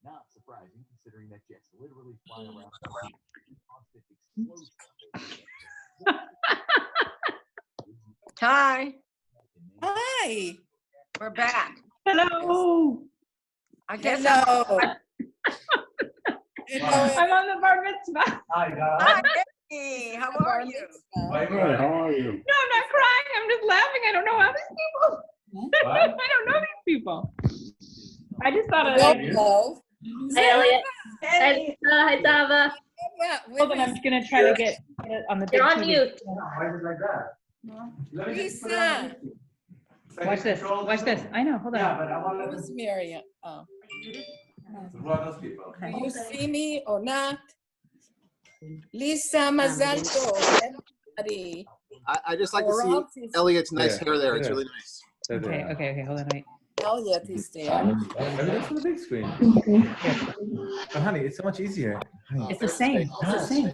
Not surprising, considering that jets literally fly around constant explosion. Hi. Hi. We're back. Hello. I guess Hello. I'm on the bar mitzvah. Hi, guys. Hi, Becky. How are you? Good, how are you? No, I'm not crying. I'm just laughing. I don't know how these people. I don't know these people. I just thought Hello. Hey, Elliot. Hey. Hi, Tava. hold on, I'm just gonna try to get it on the big You're on TV. mute. Why is it like that? Lisa. Watch this. Watch this. I know. Hold on. Yeah, but I want to. Who's Miriam? Oh. One of those people. Do you see me or not? Lisa Mazal Tov. Everybody. I just like to see Rob is- Elliot's nice Yeah, hair there. It's yeah. really nice. Okay. Hold on. Wait. Elliot is there. Maybe that's on the big screen. Oh, honey, it's so much easier. Honey. It's the same. It's the same.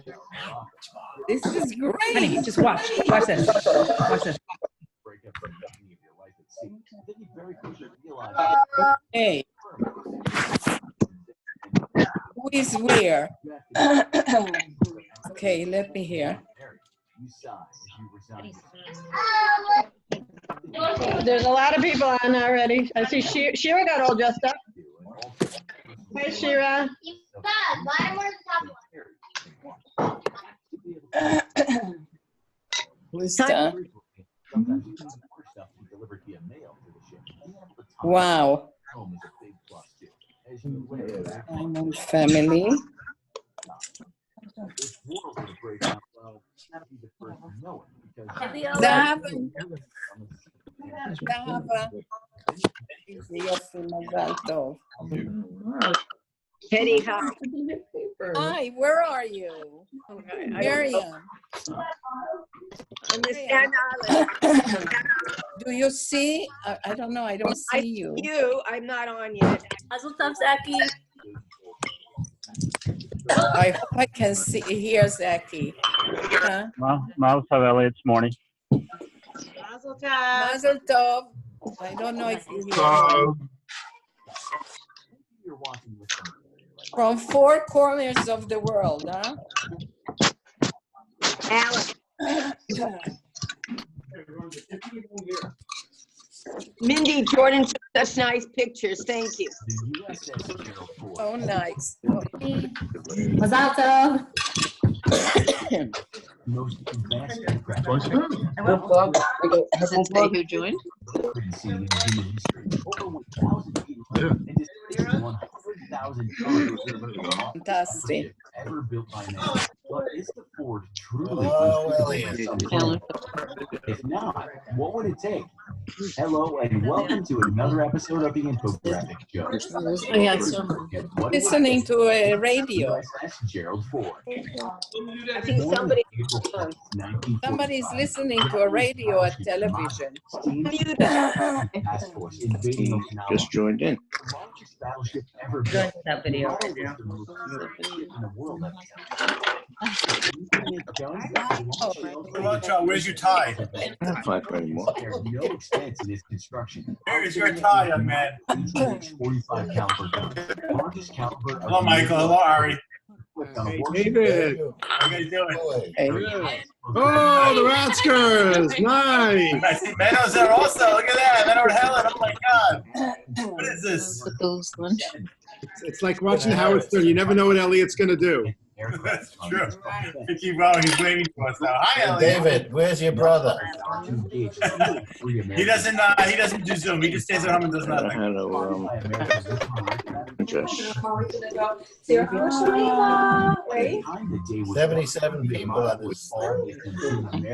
This is Honey, great. just watch. Watch this. Watch this. Break up the monotony of your life at sea. Then you very quickly realize Hey, who is where? Okay, let me hear. you sigh as you resign. There's a lot of people on already. I see Shira got all dressed up. Hi, Shira. Who's that? Wow. I'm on family. Zahava. יופי, מזל טוב. Kitty, hi. Hi, where are you? Miriam. I'm in Staten Island. Do you see? I don't know. I don't I see you. You, I'm not on yet. Mazel tov, Zaki. I hope I can see hear Zaki. Huh? Mazel tov, Elliot. It's morning. Mazel tov. Mazel tov. I don't know if you hear me. From four corners of the world, huh? Alan. Mindy, Jordan took such nice pictures. Thank you. Oh, nice. Mazel tov. Most advanced aircraft Does it say who joined? seen in human history. Over 1,000 people and just 100,000 tons Fantastic. ever built by man. But is the Ford truly? If not, what would it take? Hello and welcome to another episode of the Infographic Show. Listening to a radio. Gerald Ford. I think somebody. Somebody is listening to a radio or television. Just joined in. The largest battleship ever built. That video. Come on, John, where's your tie? I don't have for anymore. There's no expense in its construction. Where's your tie, young man? 45 caliber gun. Largest caliber. Hello, Michael. Hello, Ari. David. How you guys doing? Hey. Oh, the Ratskers. Nice. I see Menno's there also. Look at that. Menno and Helen. Oh, my God. What is this? It's like watching Howard Stern. You never know what Elliot's going to do. That's true. Keep going. He's waiting for us now. Hi, Elliot. David, where's your brother? He doesn't do Zoom. He just stays at home and does nothing. Hello, Josh. 77 people on this phone.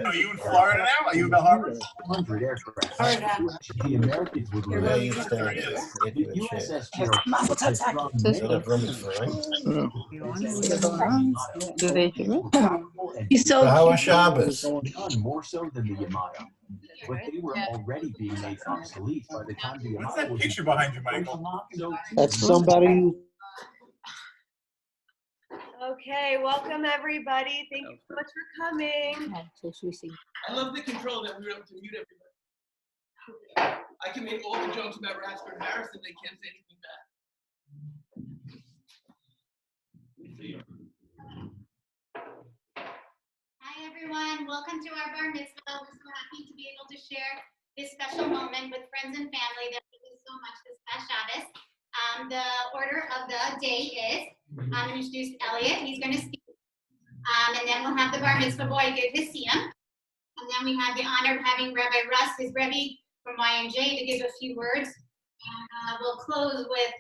Are you in Florida now? Are you in Bell Harbor? 100 aircraft. The Americans would Where you lose. stand? The USS Gerald Is that a room for, right? Do they hear me? and He's so How cute. was Shabbos? none more so than the Yamada. But they were already being made obsolete by the time the What's Yamada that was picture behind you, Michael? so That's somebody. Okay, welcome everybody. Thank you so much for coming. I love the control that we were able to mute everybody. I can make all the jokes about Rashford and Harrison. They can't say anything back. Hi everyone, welcome to our bar mitzvah. We're so happy to be able to share this special moment with friends and family that we do so much this past Shabbos. The order of the day is, I'm going to introduce Elliot. He's going to speak. And then we'll have the bar mitzvah boy give his siyum. And then we have the honor of having Rabbi Russ, his Rebbe from YMJ, to give a few words. And we'll close with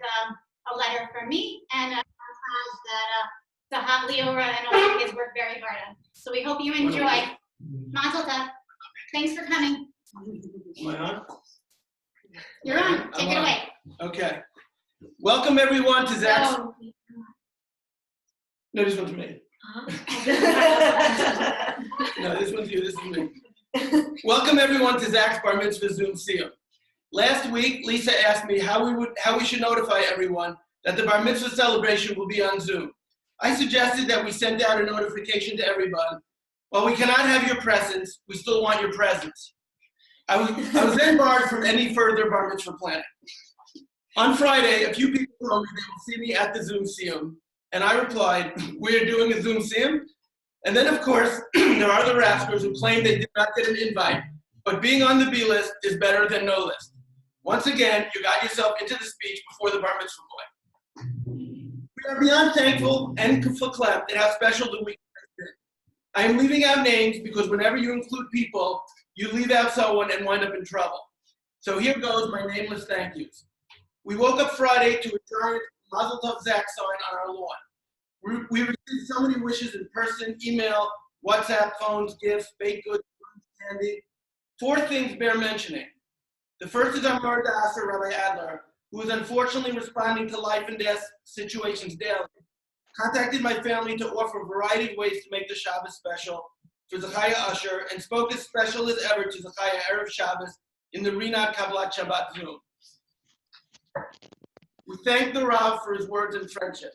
a letter from me and a montage that Zahat Leora and all the kids worked very hard on. So we hope you enjoy. Mazel tov. Thanks for coming. Am I on? You're on. Take it away. Okay. Welcome everyone to Zach's. No, this one's me. No, this one's you. This is me. Welcome everyone to Zach's Bar Mitzvah Zoom Siyum. Last week, Lisa asked me how we should notify everyone that the Bar Mitzvah celebration will be on Zoom. I suggested that we send out a notification to everyone. While we cannot have your presence, we still want your presence. I was then barred from any further Bar Mitzvah planning. On Friday, a few people told me they will see me at the Zoom Siyum, and I replied, "We're doing a Zoom Siyum?" And then, of course, there are the rascals who claim they did not get an invite, but being on the B list is better than no list. Once again, you got yourself into the speech before the Bar Mitzvah boy. We are beyond thankful and verklempt at how special the week has been. I am leaving out names because whenever you include people, you leave out someone and wind up in trouble. So here goes my nameless thank yous. We woke up Friday to a giant Mazel Tov Zach sign on our lawn. We received so many wishes in person, email, WhatsApp, phones, gifts, baked goods, candy. 4 things bear mentioning. The first is our Mar Da'aser, Rabbi Adler, who is unfortunately responding to life and death situations daily. Contacted my family to offer a variety of ways to make the Shabbos special for Zechariah Usher and spoke as special as ever to Zechariah Erev Shabbos in the Rinat Kabbalat Shabbat Zoom. We thank the Rav for his words and friendship.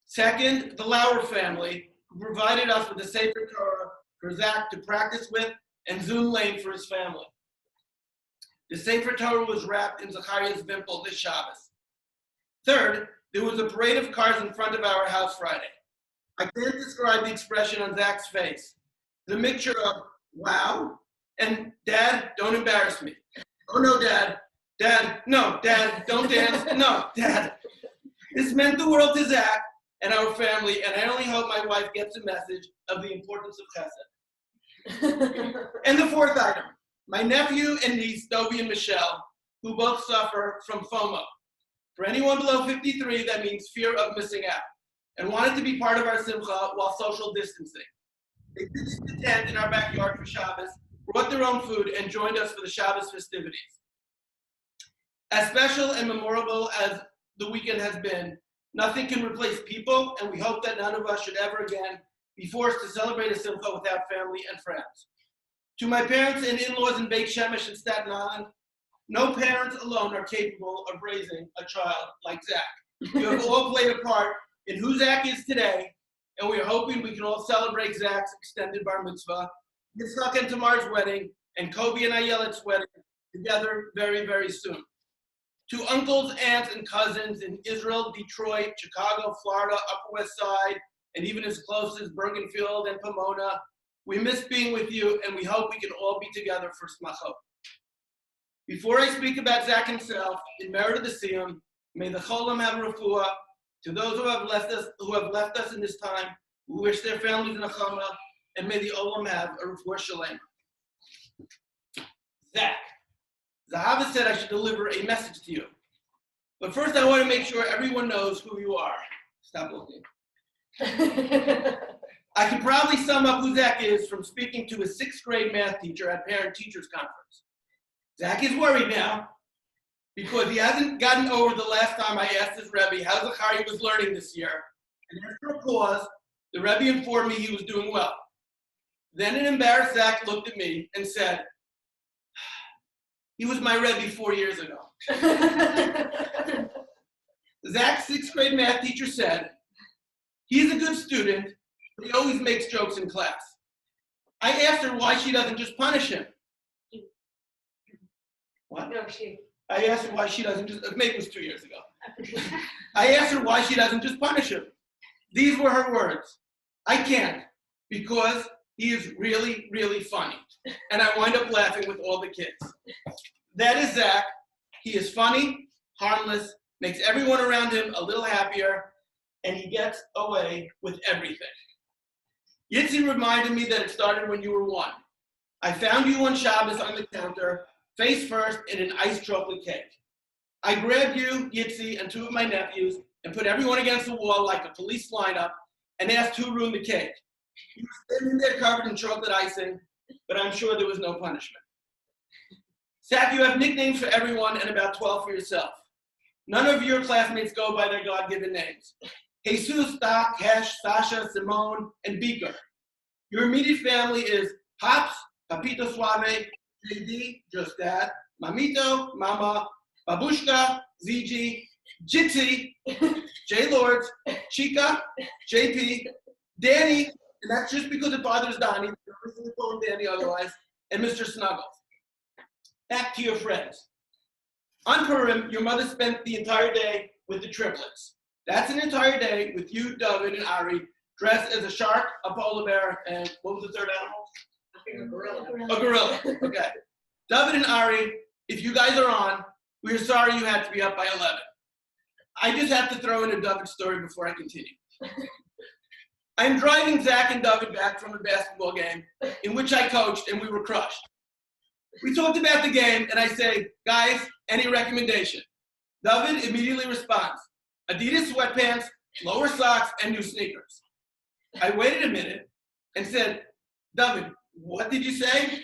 Second, the Lauer family, who provided us with the Sefer Torah for Zach to practice with and Zoom lane for his family. The Sefer Torah was wrapped in Zechariah's Vimple this Shabbos. Third, there was a parade of cars in front of our house Friday. I can't describe the expression on Zach's face. The mixture of wow and Dad, don't embarrass me. Oh no, Dad. Dad, no, Dad, don't dance. No, Dad. This meant the world to Zach and our family, and I only hope my wife gets a message of the importance of chesed. And the fourth item, my nephew and niece, Dovie and Michelle, who both suffer from FOMO. For anyone below 53, that means fear of missing out, and wanted to be part of our simcha while social distancing. They pitched the tent in our backyard for Shabbos, brought their own food, and joined us for the Shabbos festivities. As special and memorable as the weekend has been, nothing can replace people, and we hope that none of us should ever again be forced to celebrate a simcha without family and friends. To my parents and in-laws in Beit Shemesh and Staten Island, no parents alone are capable of raising a child like Zach. You have all played a part in who Zach is today, and we are hoping we can all celebrate Zach's extended bar mitzvah, Yitzchak and Tamar's wedding, and Kobe and Ayelet's wedding together very, very soon. To uncles, aunts, and cousins in Israel, Detroit, Chicago, Florida, Upper West Side, and even as close as Bergenfield and Pomona, we miss being with you, and we hope we can all be together for Smachot. Before I speak about Zach himself, in merit of the Siyum, may the Cholam have refuah. To those who have left us in this time, we wish their families nachama, and may the Olam have a refuah shalem. Zach. Zahava said I should deliver a message to you. But first I want to make sure everyone knows who you are. Stop looking. I can probably sum up who Zach is from speaking to his 6th grade math teacher at Parent-Teachers Conference. Zach is worried now because he hasn't gotten over the last time I asked his Rebbe how Zachariah was learning this year. And after a pause, The Rebbe informed me he was doing well. Then an embarrassed Zach looked at me and said, he was my Rebbe 4 years ago. Zach's 6th grade math teacher said, he's a good student, but he always makes jokes in class. I asked her why she doesn't just punish him. What? No, she. I asked her why she doesn't just, maybe it was 2 years ago. I asked her why she doesn't just punish him. These were her words. I can't, because he is really, really funny. And I wind up laughing with all the kids. That is Zach. He is funny, harmless, makes everyone around him a little happier, and he gets away with everything. Yitzi reminded me that it started when you were 1. I found you on Shabbos on the counter, face first in an iced chocolate cake. I grabbed you, Yitzi, and 2 of my nephews and put everyone against the wall like a police lineup and asked who ruined the cake. You were standing there covered in chocolate icing, but I'm sure there was no punishment. Zach, you have nicknames for everyone and about 12 for yourself. None of your classmates go by their God-given names. Jesus, Doc, Hesh, Sasha, Simone, and Beaker. Your immediate family is Pops, Papito Suave, JD, just Dad, Mamito, Mama, Babushka, ZG, Jitsi, J Lords, Chica, JP, Danny, and that's just because it bothers Donnie. We're calling Danny otherwise, and Mr. Snuggles. Back to your friends. On Purim, your mother spent the entire day with the triplets. That's an entire day with you, David, and Ari, dressed as a shark, a polar bear, and what was the third animal? A gorilla. A gorilla, okay. David and Ari, if you guys are on, we are sorry you had to be up by 11. I just have to throw in a David story before I continue. I'm driving Zach and David back from a basketball game in which I coached and we were crushed. We talked about the game and I say, guys, any recommendation? David immediately responds, Adidas sweatpants, lower socks, and new sneakers. I waited a minute and said, David, what did you say?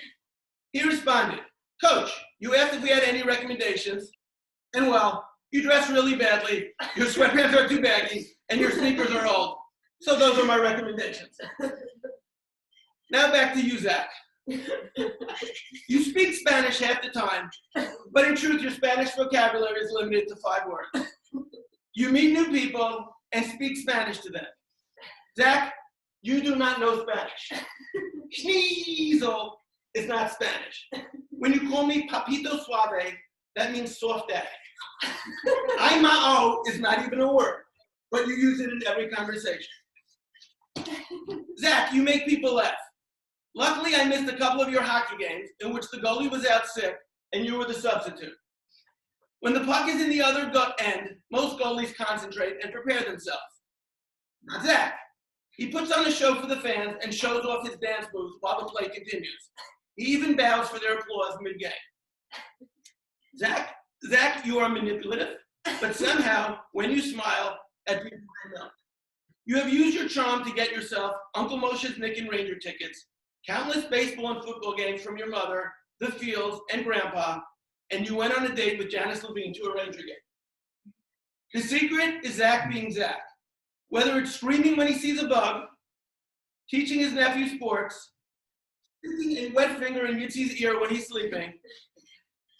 He responded, Coach, you asked if we had any recommendations, and well, you dress really badly, your sweatpants are too baggy, and your sneakers are old. So those are my recommendations. Now back to you, Zach. You speak Spanish half the time, but in truth, your Spanish vocabulary is limited to 5 words. You meet new people and speak Spanish to them. Zach, you do not know Spanish. Schneezel is not Spanish. When you call me Papito Suave, that means soft daddy. Ay ma'o is not even a word, but you use it in every conversation. Zach, you make people laugh. Luckily, I missed a couple of your hockey games in which the goalie was out sick and you were the substitute. When the puck is in the other end, most goalies concentrate and prepare themselves. Not Zach. He puts on a show for the fans and shows off his dance moves while the play continues. He even bows for their applause mid-game. Zach, you are manipulative, but somehow, when you smile at people I know, you have used your charm to get yourself Uncle Moshe's Nick and Ranger tickets, countless baseball and football games from your mother, the Fields, and Grandpa, and you went on a date with Janice Levine to a Ranger game. The secret is Zach being Zach. Whether it's screaming when he sees a bug, teaching his nephew sports, sticking a wet finger in Yitzi's ear when he's sleeping,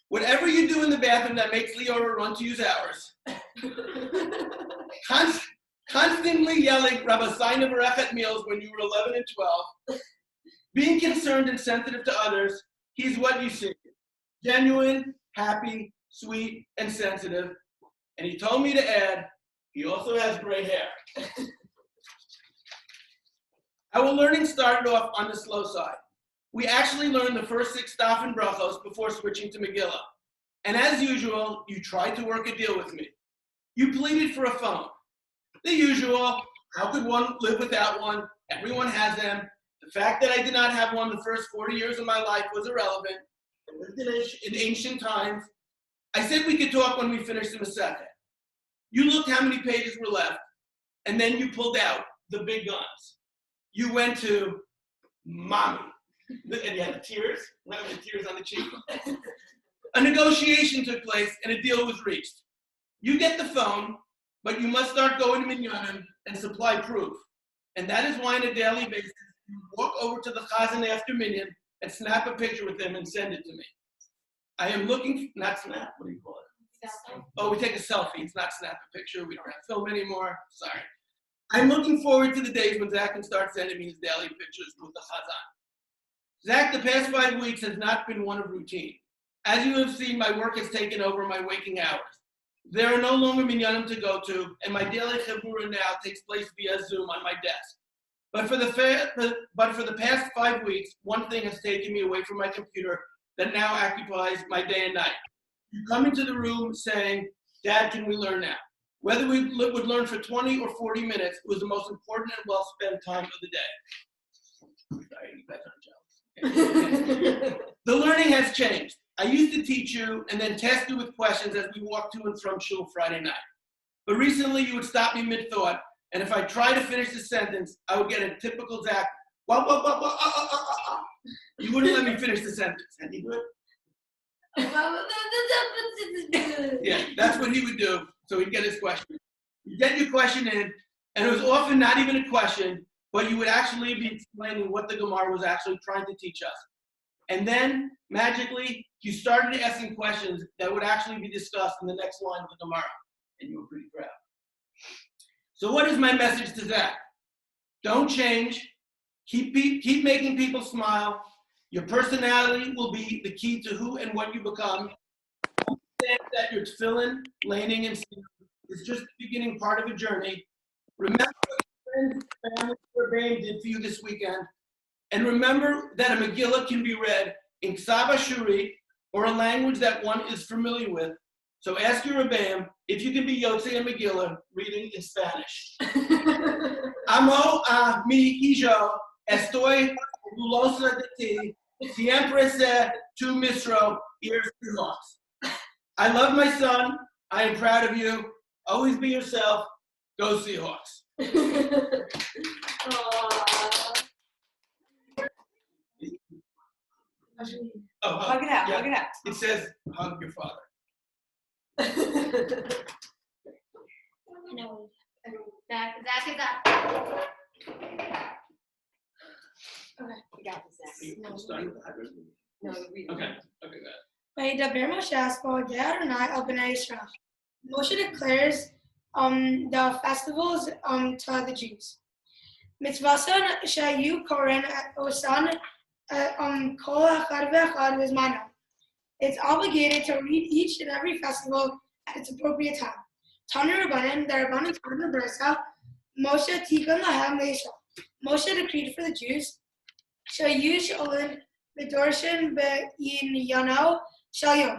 whatever you do in the bathroom that makes Leora run to use ours, constantly yelling Rabbi Saina Barach at meals when you were 11 and 12, being concerned and sensitive to others, he's what you see. Genuine, happy, sweet, and sensitive. And he told me to add, he also has gray hair. Our learning started off on the slow side. We actually learned the first 6 Staf and Brachos before switching to Megillah. And as usual, you tried to work a deal with me. You pleaded for a phone. The usual, how could one live without one? Everyone has them. The fact that I did not have one the first 40 years of my life was irrelevant. I lived in ancient times. I said we could talk when we finished the Masechet. You looked how many pages were left, and then you pulled out the big guns. You went to mommy, and you had the tears, not the tears on the cheek. A negotiation took place, and a deal was reached. You get the phone, but you must start going to Minyanim and supply proof. And that is why on a daily basis, you walk over to the chazan after minyan and snap a picture with him and send it to me. I am looking, not snap, what do you call it? Selfie. Oh, we take a selfie. It's not snap a picture. We don't have film anymore. Sorry. I'm looking forward to the days when Zach can start sending me his daily pictures with the chazan. Zach, the past 5 weeks has not been one of routine. As you have seen, my work has taken over my waking hours. There are no longer minyanim to go to, and my daily chavura now takes place via Zoom on my desk. But for the past 5 weeks, one thing has taken me away from my computer that now occupies my day and night. You come into the room saying, Dad, can we learn now? Whether we would learn for 20 or 40 minutes, it was the most important and well-spent time of the day. Sorry, you guys aren't jealous. The learning has changed. I used to teach you and then test you with questions as we walked to and from shul Friday night. But recently you would stop me mid-thought, and if I tried to finish the sentence, I would get a typical Zach, You wouldn't let me finish the sentence. Can you do it? Yeah, that's what he would do. So he'd get his question. You get your question in, and it was often not even a question, but you would actually be explaining what the Gemara was actually trying to teach us. And then, magically, you started asking questions that would actually be discussed in the next line of the Gemara. And you were pretty proud. So what is my message to Zach? Don't change. Keep making people smile. Your personality will be the key to who and what you become. Understand that your tefillin, laning, and singing is just the beginning part of a journey. Remember what your friends, family, or Rebbeim did for you this weekend. And remember that a Megillah can be read in Ksava Shuri, or a language that one is familiar with. So ask your Rebbeim if you can be Yotzei and Megillah reading in Spanish. Amo a mi hijo, estoy orgullosa de ti, siempre sé tu misro, ears to hawks. I love my son. I am proud of you. Always be yourself. Go Seahawks. Oh, Hug it out, yeah. hug it out. It says, hug your father. No. Zach is up. Okay, we got this, Zach. No, starting with that. No, we Okay, go ahead. Vayidaber Moshe Aspo Adonai al Bnei Yisrael. Moshe declares the festivals to the Jews. Mitzvasan shayu koren osan kol echad ve'echad v'zmano. It's obligated to read each and every festival at its appropriate time. Tanu Rabbanan, the Rabbanan Tanu Brisa, Moshe Tikun Lahem Leishal. Moshe decreed for the Jews, shayu sholin v'dorshin be'yinyano shal yom.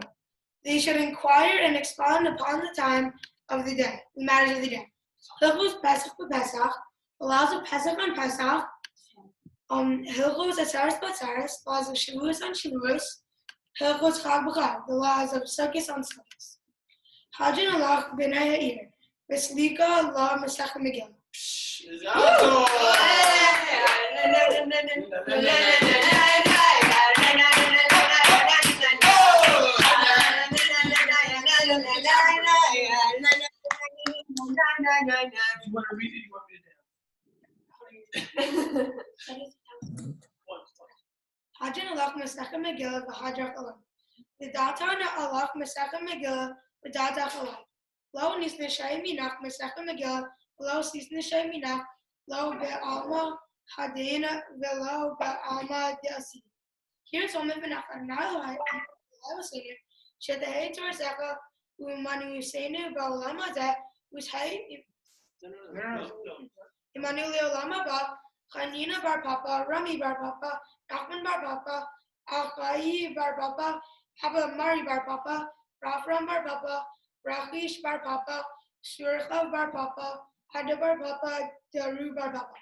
They should inquire and expound upon the time of the day, the matters of the day. Hilchos Pesach b'Pesach, the laws of Pesach on Pesach, Hilchos Atzaros b'Atzaros, laws of Shavuos on Shavuos, Hilchos Chag b'Chag, the laws of Sukkos on Sukkos. Hadran alach b'nei ha'ir, v'slika la Masech Megillah. You want to read it? You want me to dance? Hadran alach Masech Megillah v'Hadrak alam. V'datan alach Masech Megillah v'Dadak alam. Lo nisne shay minach Masech Megillah, lo sisne shay minach, lo be'alma hadena v'lo be'alma de'asi. Here's one minach another I was saying. Shedei torzecha u'manu yusenu ba'olam hazeh u'shei imanu le'olam haba Chanina bar Papa, Rami bar Papa, Nachman bar Papa, Achai bar Papa, Haba Mari bar Papa, Rafram bar Papa, Rachish bar Papa, Shurcha bar Papa, Hada bar Papa, Daru bar Papa.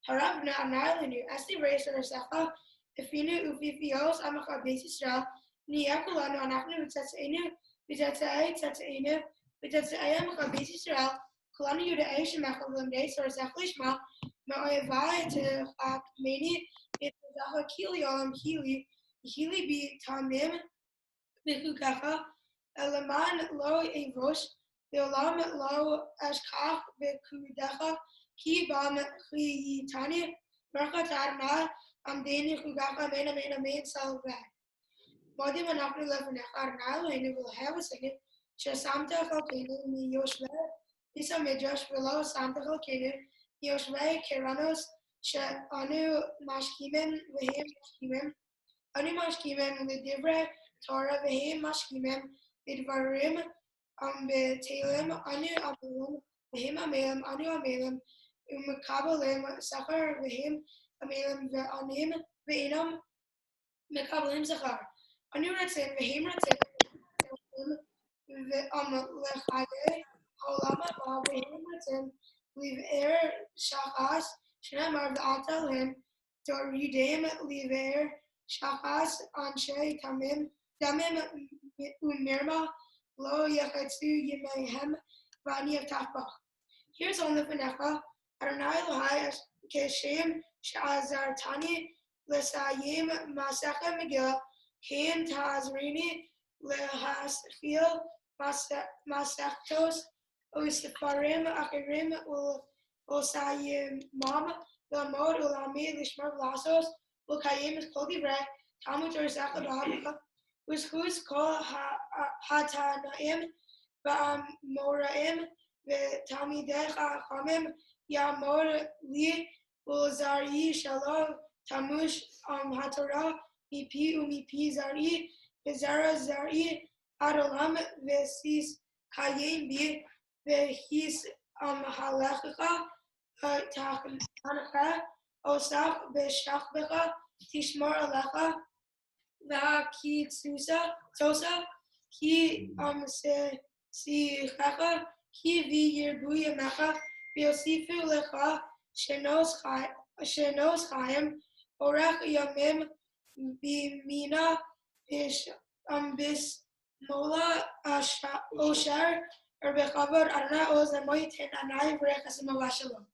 Harav na anarlinu, esti reis arasecha, Efinu ufifios amacha beis Yisrael, Niyakulanu anachnu v'tzetzeinu, v'tzetzei tzetzeinu, v'tzetzei amacha beis Yisrael, Kulanu yuda'ei shemecha l'mdei sorasech lishma, Ma'oyevai to Mani, it was a Kili Hili be Tamim, Bikukaha, Elaman lo Avosh, the Olam lo Ashkach, Bikudaha, Ki bam chi tani Barkat Adonai Amdeni Chugach Amen Amen Amen Salve. Modi Manaknu Lefanech Adonai Eloheinu V'lehem V'segim Shesamta Chalkeinu Miyoshvei Isa Midrash V'lo Samta Chalkeinu Miyoshvei Keranos She'anu Mashkimim V'hem Mashkimim Anu Mashkimim L'divrei Torah V'hem Mashkimim L'dvarim B'Teilim Anu Amelim V'hem Amelim Anu Amelim Umekabelim Sachar V'hem Amelim V'anim V'enam Mekabelim Sachar Anu Ratzim V'hem Ratzim L'chagei Ha'olam Haba V'hem Ratzim L'ver Shachas Shneimar V'ata Lem Toridim L'ver Shachas Anshe Tamim Damim Umirma Lo Yachetzu Yimeihem V'ani Avtach Bach. Here's on the Fenecha Adonai Elohai Keshem She'azartani L'sayim Masechem Megillah Kain Ta'azrini Lehaschil Masechtos U'Sefarim Achirim U'Sayim Mam L'Amod U'Lami L'Shmar V'Lasos U'Kayim Kol Divrei Talmud Torah B'Havcha U'Schus Kol Hatanaim V'Amoraim V'Talmidei Chachamim Yamor Li U'Zari Shalom Tamush HaTorah Mipi U'Mipi Zari V'Zara Zari Adolam V'Sis Kayim Bi V'His Halecha Tachanacha Osaf B'Shachbecha Tishmor Alecha V'Hakitzusa Tosa Ki Sichecha Ki V'Yirbu Yamecha V'Yosifu Lecha Shenos Chaim Orech Yamim B'Mina Bis Mola Osher Bechavad Adonai Oz Amoyit and Anai V'Rechasim Avashalom.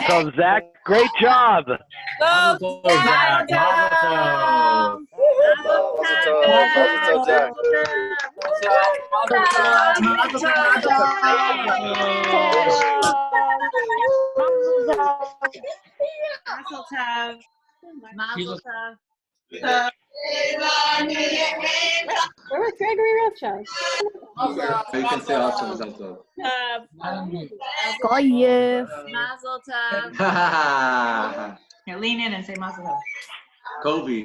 So, Zach, great job. Mazel tov, Zach. Mazel tov. Where was Gregory Rothschild? You can say also Mazel tov. Mazel tov. Here, lean in and say mazel tov. Kobe.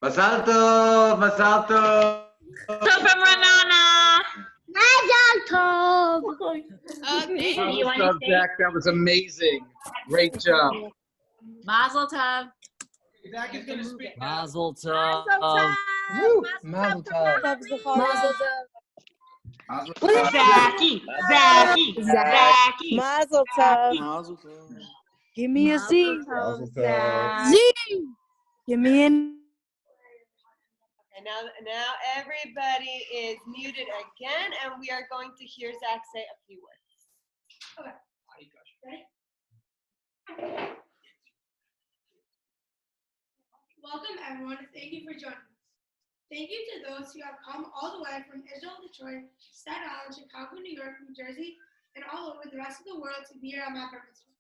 Mazel tov, Mazel tov. So from Renana. Mazel tov. You want to say? Zach, that was amazing. Great job. Mazel tov. Zach is going to speak. Mazel tov. Mazel tov. Mazel tov. Zachy. Mazel tov. Give me a Z. Z. Give me an. And now everybody is muted again, and we are going to hear Zach say a few words. Okay. Welcome everyone, thank you for joining us. Thank you to those who have come all the way from Israel, Detroit, Staten Island, Chicago, New York, New Jersey, and all over the rest of the world to be here at my bar mitzvah.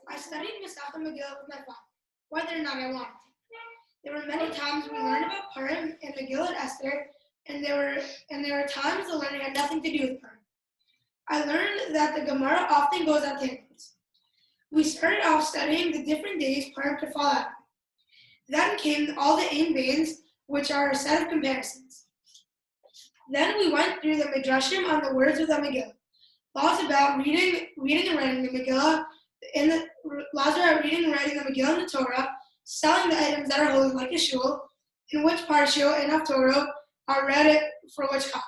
I studied Masechet Megillah with my father, whether or not I wanted to. There were many times we learned about Purim and Megillah Esther, and there were times the learning had nothing to do with Purim. I learned that the Gemara often goes on tangents. We started off studying the different days Purim could fall out. Then came all the Ein Bains, which are a set of comparisons. Then we went through the Midrashim on the words of the Megillah. Laws about reading and writing the Megillah, laws about reading and writing the Megillah in the Torah, selling the items that are holy like a shul, in which parsha and Haftorah are read for which copy.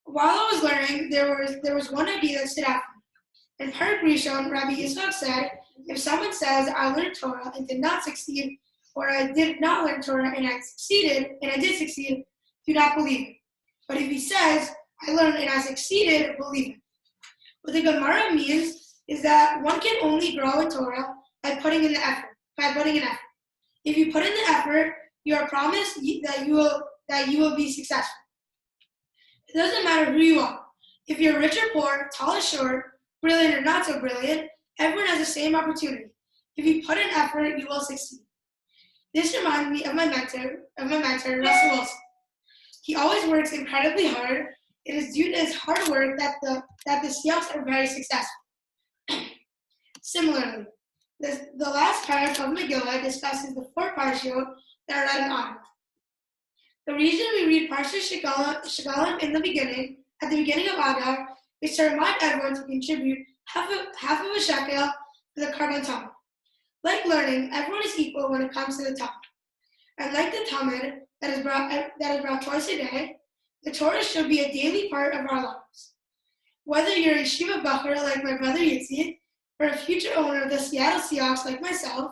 While I was learning, there was one idea that stood out for me. In Parak Rishon, Rabbi Yitzchak said, if someone says, I learned Torah and did not succeed, or I did not learn Torah and I did succeed, do not believe it. But if he says, I learned and I succeeded, believe it. What the Gemara means is that one can only grow in Torah by putting in effort. If you put in the effort, you are promised that you will be successful. It doesn't matter who you are. If you're rich or poor, tall or short, brilliant or not so brilliant, everyone has the same opportunity. If you put in effort, you will succeed. This reminds me of my mentor, Russell Wilson. He always works incredibly hard. It is due to his hard work that the Seahawks are very successful. Similarly, the last parak of Megillah discusses the 4 parashiyot that are read in Adar. The reason we read Parshas Shekalim at the beginning of Adar is to remind everyone to contribute half of a shekel to the Karban Talmud. Like learning, everyone is equal when it comes to the Talmud. And like the Talmud that is brought twice a day, the Torah should be a daily part of our lives. Whether you're a yeshiva bacher like my brother Yitzi, or a future owner of the Seattle Seahawks like myself,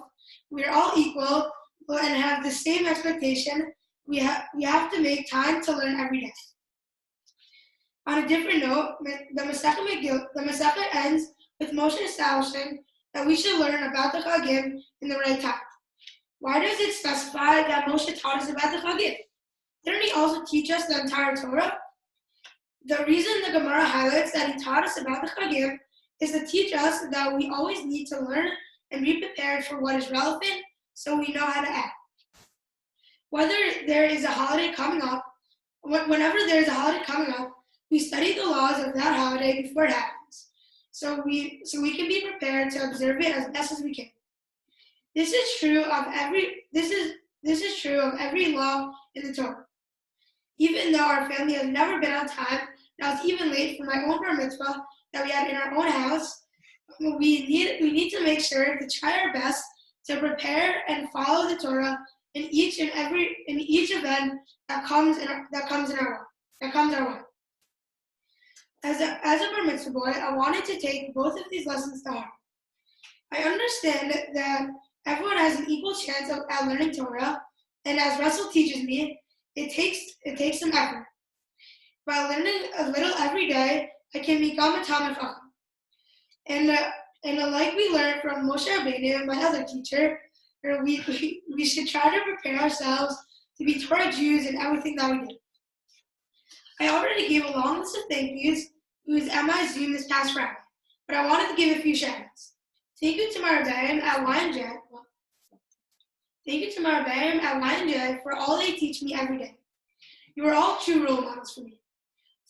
we are all equal and have the same expectation. We have to make time to learn every day. On a different note, the Masechah ends with Moshe establishing that we should learn about the Chagim in the right time. Why does it specify that Moshe taught us about the Chagim? Didn't he also teach us the entire Torah? The reason the Gemara highlights that he taught us about the Chagim is to teach us that we always need to learn and be prepared for what is relevant so we know how to act. Whenever there is a holiday coming up, we study the laws of that holiday before it happens, so we can be prepared to observe it as best as we can. This is true of every law in the Torah. Even though our family has never been on time, and I was even late for my own bar mitzvah that we had in our own house, we need to make sure to try our best to prepare and follow the Torah in each event that comes our way. As a bar mitzvah boy, I wanted to take both of these lessons to heart. I understand that everyone has an equal chance at learning Torah, and as Russell teaches me, it takes some effort. By learning a little every day, I can become a Talmid Chacham. And like we learned from Moshe Rabbeinu, my other teacher, we should try to prepare ourselves to be Torah Jews in everything that we do. I already gave a long list of thank yous who was at my Zoom this past Friday, but I wanted to give a few shout-outs. Thank you to my Rebbeim at YNJ for all they teach me every day. You are all true role models for me.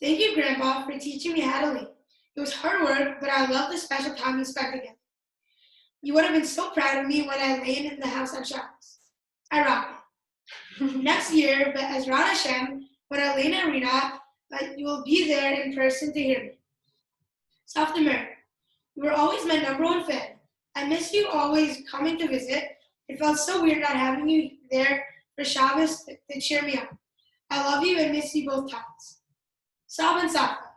Thank you, Grandpa, for teaching me how to lead. It was hard work, but I love the special time we spent together. You would have been so proud of me when I laid in the house on Shabbos. I rock it. Next year, but as Ron Hashem, when I lay in the arena, you will be there in person to hear me. South America, you were always my #1 fan. I miss you always coming to visit. It felt so weird not having you there for Shabbos to cheer me up. I love you and miss you both times. Sab and Safa.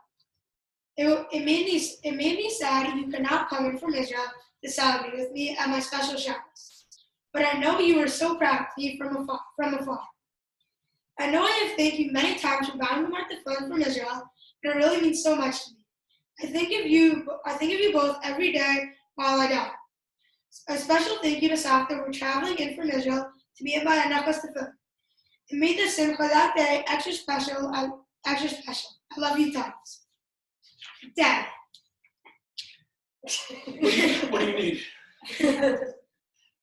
It made me sad you could not come in from Israel to celebrate with me at my special Shabbos. But I know you were so proud of me from afar. I know I have thanked you many times for buying the phone from Israel, but it really means so much to me. I think of you both every day while I die. A special thank you to Safta for traveling in from Israel to be in my Anakas Tefillah. It made the Simcha that day extra special. I love you tons. Dad. What do you need?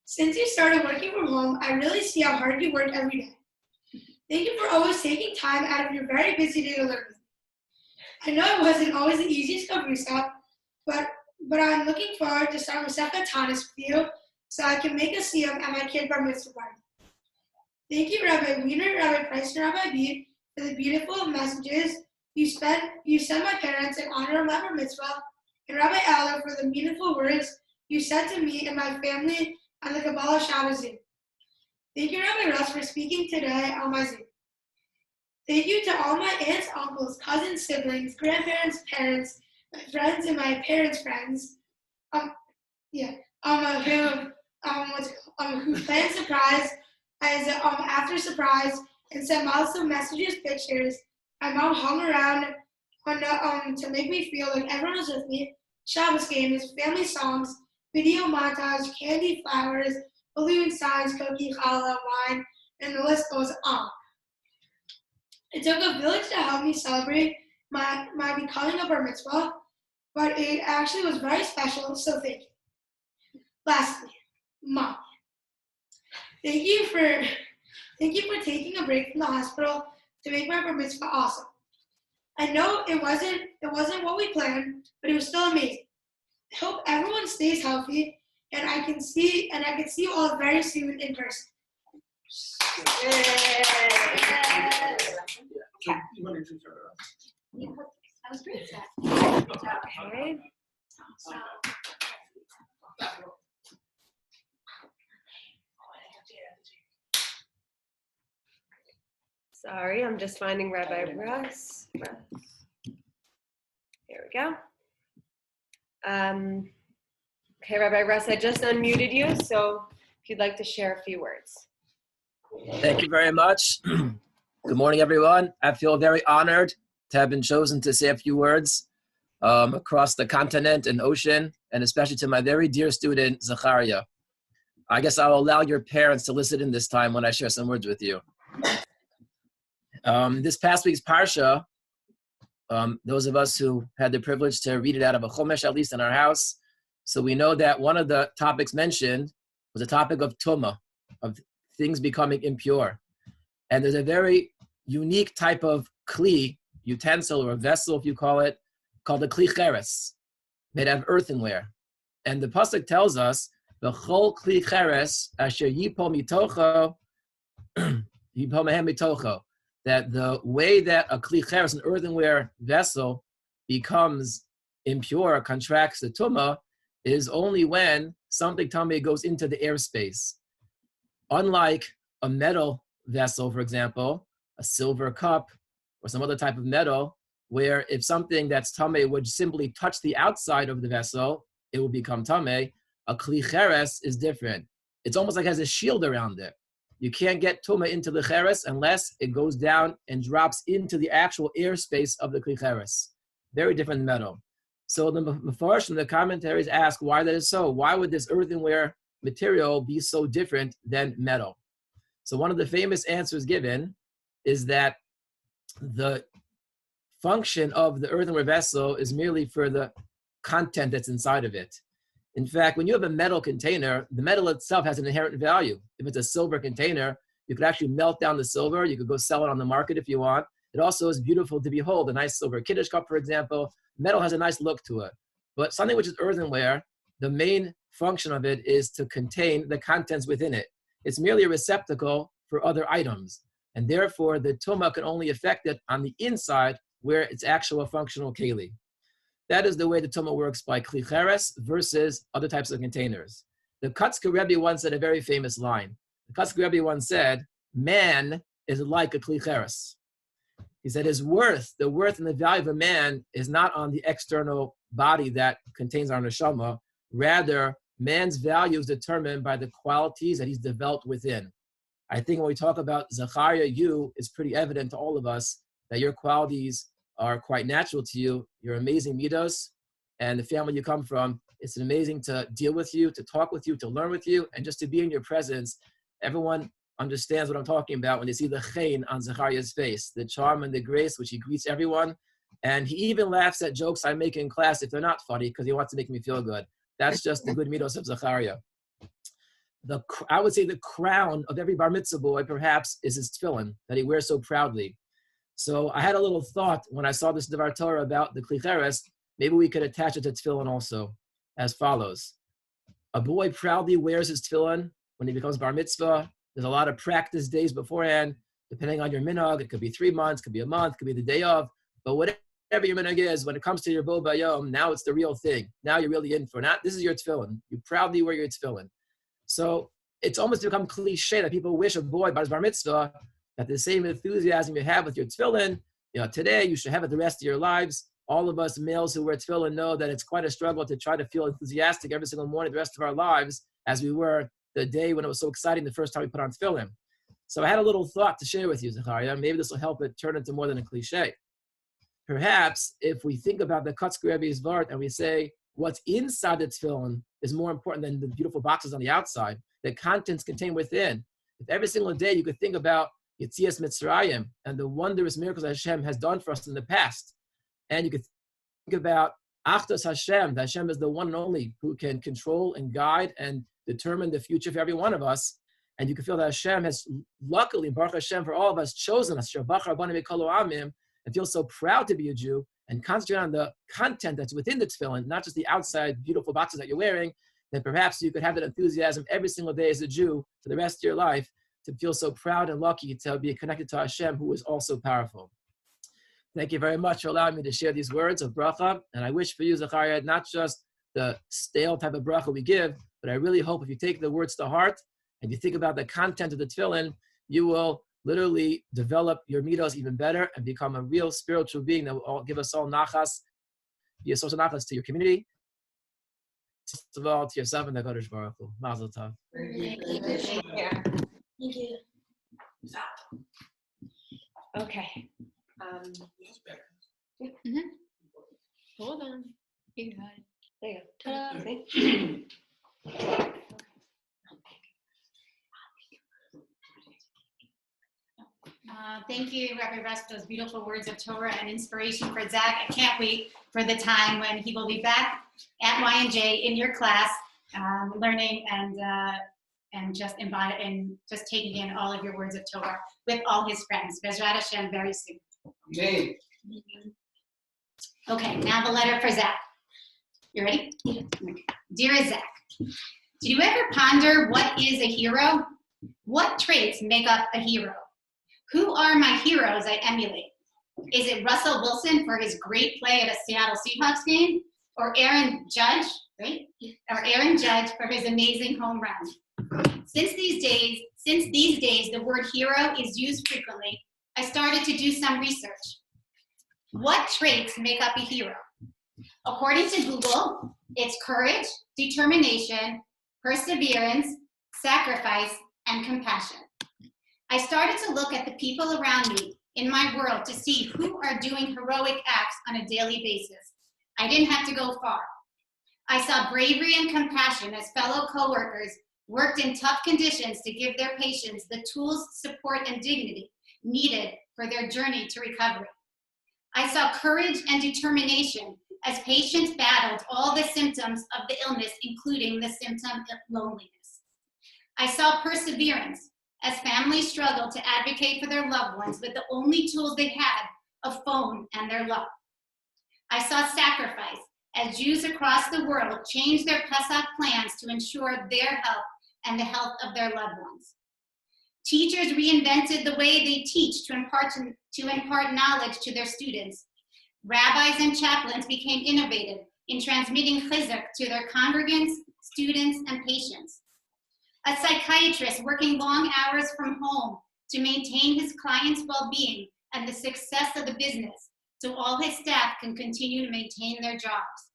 Since you started working from home, I really see how hard you work every day. Thank you for always taking time out of your very busy day to learn with me. I know it wasn't always the easiest of research, but I'm looking forward to start Masechah Tanis with you so I can make a siyum at my kid bar mitzvah party. Thank you, Rabbi Wiener, Rabbi Price, and Rabbi Beed, for the beautiful messages you send my parents in honor of my bar mitzvah, and Rabbi Aller for the meaningful words you said to me and my family on the Kabbalah Shabbos Zoom. Thank you, Rabbi Russ, for speaking today on my Zoom. Thank you to all my aunts, uncles, cousins, siblings, grandparents, parents, my friends, and my parents' friends. Who planned surprise as after surprise and sent lots of messages, pictures. My mom hung around to make me feel like everyone was with me. Shabbos games, family songs, video montage, candy, flowers, balloon signs, cookie, challah, wine, and the list goes on. It took a village to help me celebrate my becoming a bar mitzvah, but it actually was very special, so thank you. Lastly, Mom, thank you for taking a break from the hospital to make my bar mitzvah awesome. I know it wasn't what we planned, but it was still amazing. I hope everyone stays healthy, and I can see you all very soon in person. So you want to introduce her? That was great, Zach. Okay. Sorry, I'm just finding Rabbi Russ. Here we go. Okay, Rabbi Russ, I just unmuted you, so if you'd like to share a few words. Thank you very much. Good morning, everyone. I feel very honored to have been chosen to say a few words across the continent and ocean, and especially to my very dear student, Zachariah. I guess I'll allow your parents to listen in this time when I share some words with you. This past week's Parsha, those of us who had the privilege to read it out of a Chumash, at least in our house, so we know that one of the topics mentioned was a topic of Tumah, of things becoming impure. And there's a very unique type of kli, utensil or vessel, if you call it, called the kli cheres, made out of earthenware. And the pasuk tells us, "V'chol kli cheres asher yipol mitocho, yipol mehem mitocho," that the way that a kli cheres, an earthenware vessel, becomes impure, contracts the tumah, is only when something tamei goes into the airspace. Unlike a metal vessel, for example, a silver cup or some other type of metal, where if something that's tamei would simply touch the outside of the vessel, it will become tamei. A kli cheres is different. It's almost like it has a shield around it. You can't get tumah into the cheres unless it goes down and drops into the actual airspace of the kli cheres. Very different than metal. So the Mefarshim, the commentaries ask why that is so. Why would this earthenware material be so different than metal? So one of the famous answers given is that the function of the earthenware vessel is merely for the content that's inside of it. In fact, when you have a metal container, the metal itself has an inherent value. If it's a silver container, you could actually melt down the silver. You could go sell it on the market if you want. It also is beautiful to behold. A nice silver Kiddush cup, for example. Metal has a nice look to it. But something which is earthenware, the main function of it is to contain the contents within it. It's merely a receptacle for other items. And therefore, the tumah can only affect it on the inside where it's actual functional keli. That is the way the tumah works by kli cheres versus other types of containers. The Kutzker Rebbe once said a very famous line. The Kutzker Rebbe once said, "Man is like a kli cheres." He said the worth and the value of a man is not on the external body that contains our neshama. Rather, man's value is determined by the qualities that he's developed within. I think when we talk about Zachariah, it's pretty evident to all of us that your qualities are quite natural to you. You're amazing midos, and the family you come from, it's amazing to deal with you, to talk with you, to learn with you, and just to be in your presence. Everyone understands what I'm talking about when they see the chen on Zachariah's face, the charm and the grace which he greets everyone. And he even laughs at jokes I make in class if they're not funny because he wants to make me feel good. That's just the good midos of Zachariah. I would say the crown of every bar mitzvah boy perhaps is his tefillin that he wears so proudly. So I had a little thought when I saw this Devar Torah about the kli cheres, maybe we could attach it to tefillin also as follows. A boy proudly wears his tefillin when he becomes bar mitzvah. There's a lot of practice days beforehand, depending on your minhag. It could be 3 months, could be a month, could be the day of. But whatever your minhag is, when it comes to your bo bayom, now it's the real thing. Now you're really in for it. This is your tefillin. You proudly wear your tefillin. So it's almost become cliche that people wish a boy by his bar mitzvah that the same enthusiasm you have with your tefillin, today you should have it the rest of your lives. All of us males who wear tefillin know that it's quite a struggle to try to feel enthusiastic every single morning the rest of our lives as we were the day when it was so exciting the first time we put on tefillin. So I had a little thought to share with you, Zachariah. Maybe this will help it turn into more than a cliche. Perhaps if we think about the Kutzker Rebbe's Vart and we say, what's inside the tefillin is more important than the beautiful boxes on the outside. The contents contained within. If every single day you could think about Yetzias Mitzrayim and the wondrous miracles Hashem has done for us in the past, and you could think about Achdos Hashem, that Hashem is the one and only who can control and guide and determine the future for every one of us, and you can feel that Hashem has luckily, Baruch Hashem, for all of us, chosen us, and feel so proud to be a Jew, and concentrate on the content that's within the tefillin, not just the outside beautiful boxes that you're wearing, then perhaps you could have that enthusiasm every single day as a Jew for the rest of your life to feel so proud and lucky to be connected to Hashem, who is also powerful. Thank you very much for allowing me to share these words of bracha, and I wish for you, Zachariah, not just the stale type of bracha we give, but I really hope if you take the words to heart and you think about the content of the tefillin, you will literally develop your midos even better and become a real spiritual being that will give us all nachas, be a source of nachas to your community, first of all, to yourself and the Kodesh Baruch Hu. Mazel tov. Thank you. Okay. Hold on. You got it. There you go. Ta-da. See? Thank you, Reverend Russ, for those beautiful words of Torah and inspiration for Zach. I can't wait for the time when he will be back at Y&J in your class, learning and just just taking in all of your words of Torah with all his friends. Bezrat Hashem very soon. Yay. Okay, now the letter for Zach. You ready? Dear Zach, did you ever ponder what is a hero? What traits make up a hero? Who are my heroes I emulate? Is it Russell Wilson for his great play at a Seattle Seahawks game? Or Aaron Judge, right? Or Aaron Judge for his amazing home run? Since these days, the word hero is used frequently, I started to do some research. What traits make up a hero? According to Google, it's courage, determination, perseverance, sacrifice, and compassion. I started to look at the people around me in my world to see who are doing heroic acts on a daily basis. I didn't have to go far. I saw bravery and compassion as fellow coworkers worked in tough conditions to give their patients the tools, support, and dignity needed for their journey to recovery. I saw courage and determination as patients battled all the symptoms of the illness, including the symptom of loneliness. I saw perseverance as families struggled to advocate for their loved ones with the only tools they had, a phone and their love. I saw sacrifice as Jews across the world changed their Pesach plans to ensure their health and the health of their loved ones. Teachers reinvented the way they teach to impart knowledge to their students. Rabbis and chaplains became innovative in transmitting chizuk to their congregants, students, and patients. A psychiatrist working long hours from home to maintain his clients' well-being and the success of the business so all his staff can continue to maintain their jobs.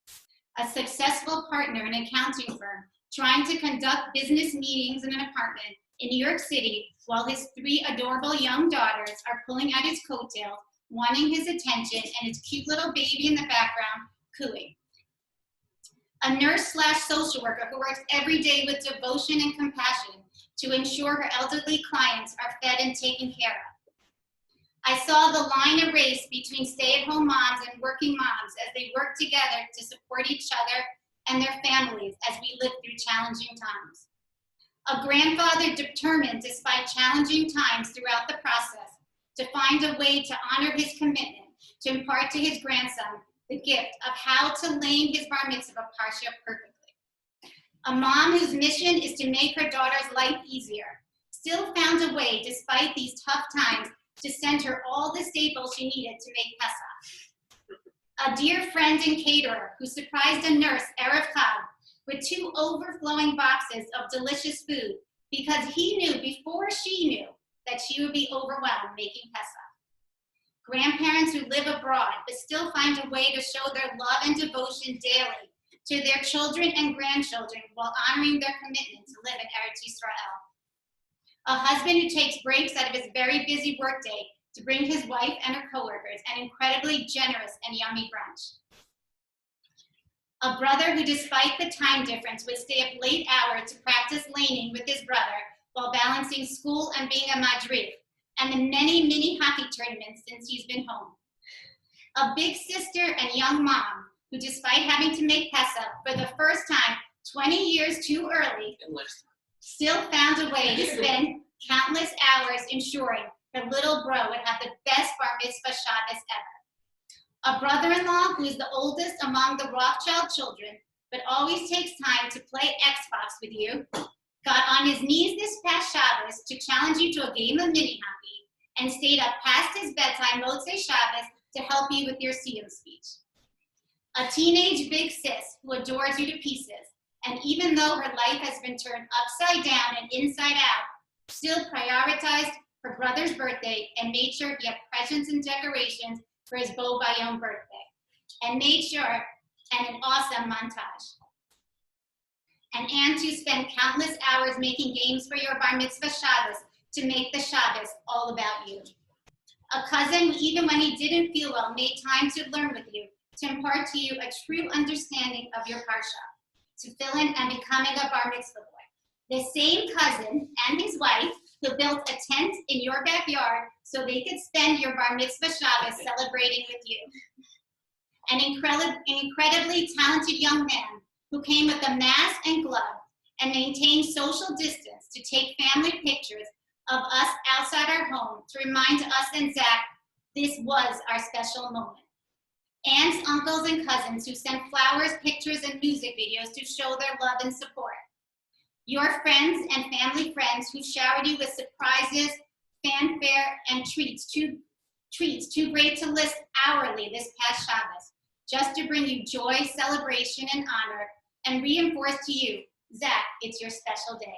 A successful partner in an accounting firm trying to conduct business meetings in an apartment in New York City while his 3 adorable young daughters are pulling at his coattails, wanting his attention, and his cute little baby in the background cooing. A nurse/social worker who works every day with devotion and compassion to ensure her elderly clients are fed and taken care of. I saw the line erased between stay-at-home moms and working moms as they work together to support each other and their families as we live through challenging times. A grandfather determined, despite challenging times throughout the process, to find a way to honor his commitment to impart to his grandson the gift of how to lane his bar mitzvah parsha perfectly. A mom whose mission is to make her daughter's life easier still found a way, despite these tough times, to send her all the staples she needed to make Pesach. A dear friend and caterer who surprised a nurse, Erev Chag, with 2 overflowing boxes of delicious food because he knew before she knew that she would be overwhelmed making Pesach. Grandparents who live abroad but still find a way to show their love and devotion daily to their children and grandchildren while honoring their commitment to live in Eretz Yisrael. A husband who takes breaks out of his very busy workday to bring his wife and her coworkers an incredibly generous and yummy brunch. A brother who, despite the time difference, would stay up late hours to practice laning with his brother while balancing school and being a madrid, and the many mini hockey tournaments since he's been home. A big sister and young mom who, despite having to make Pesach for the first time 20 years too early, still found a way to spend countless hours ensuring her little bro would have the best bar mitzvah Shabbos ever. A brother-in-law who is the oldest among the Rothschild children, but always takes time to play Xbox with you, got on his knees this past Shabbos to challenge you to a game of mini hockey, and stayed up past his bedtime Motzei Shabbos to help you with your Siyum speech. A teenage big sis who adores you to pieces, and even though her life has been turned upside down and inside out, still prioritized her brother's birthday and made sure he had presents and decorations for his Bo Bayom birthday, and made sure, and an awesome montage. An aunt who spent countless hours making games for your bar mitzvah Shabbos to make the Shabbos all about you. A cousin who, even when he didn't feel well, made time to learn with you, to impart to you a true understanding of your parsha, to fill in and becoming a bar mitzvah boy. The same cousin and his wife who built a tent in your backyard so they could spend your bar mitzvah Shabbos celebrating with you. An incredibly talented young man who came with a mask and glove and maintained social distance to take family pictures of us outside our home to remind us and Zach this was our special moment. Aunts, uncles, and cousins who sent flowers, pictures, and music videos to show their love and support. Your friends and family friends who showered you with surprises, fanfare, and treats too great to list hourly this past Shabbos, just to bring you joy, celebration, and honor, and reinforce to you, Zach, it's your special day.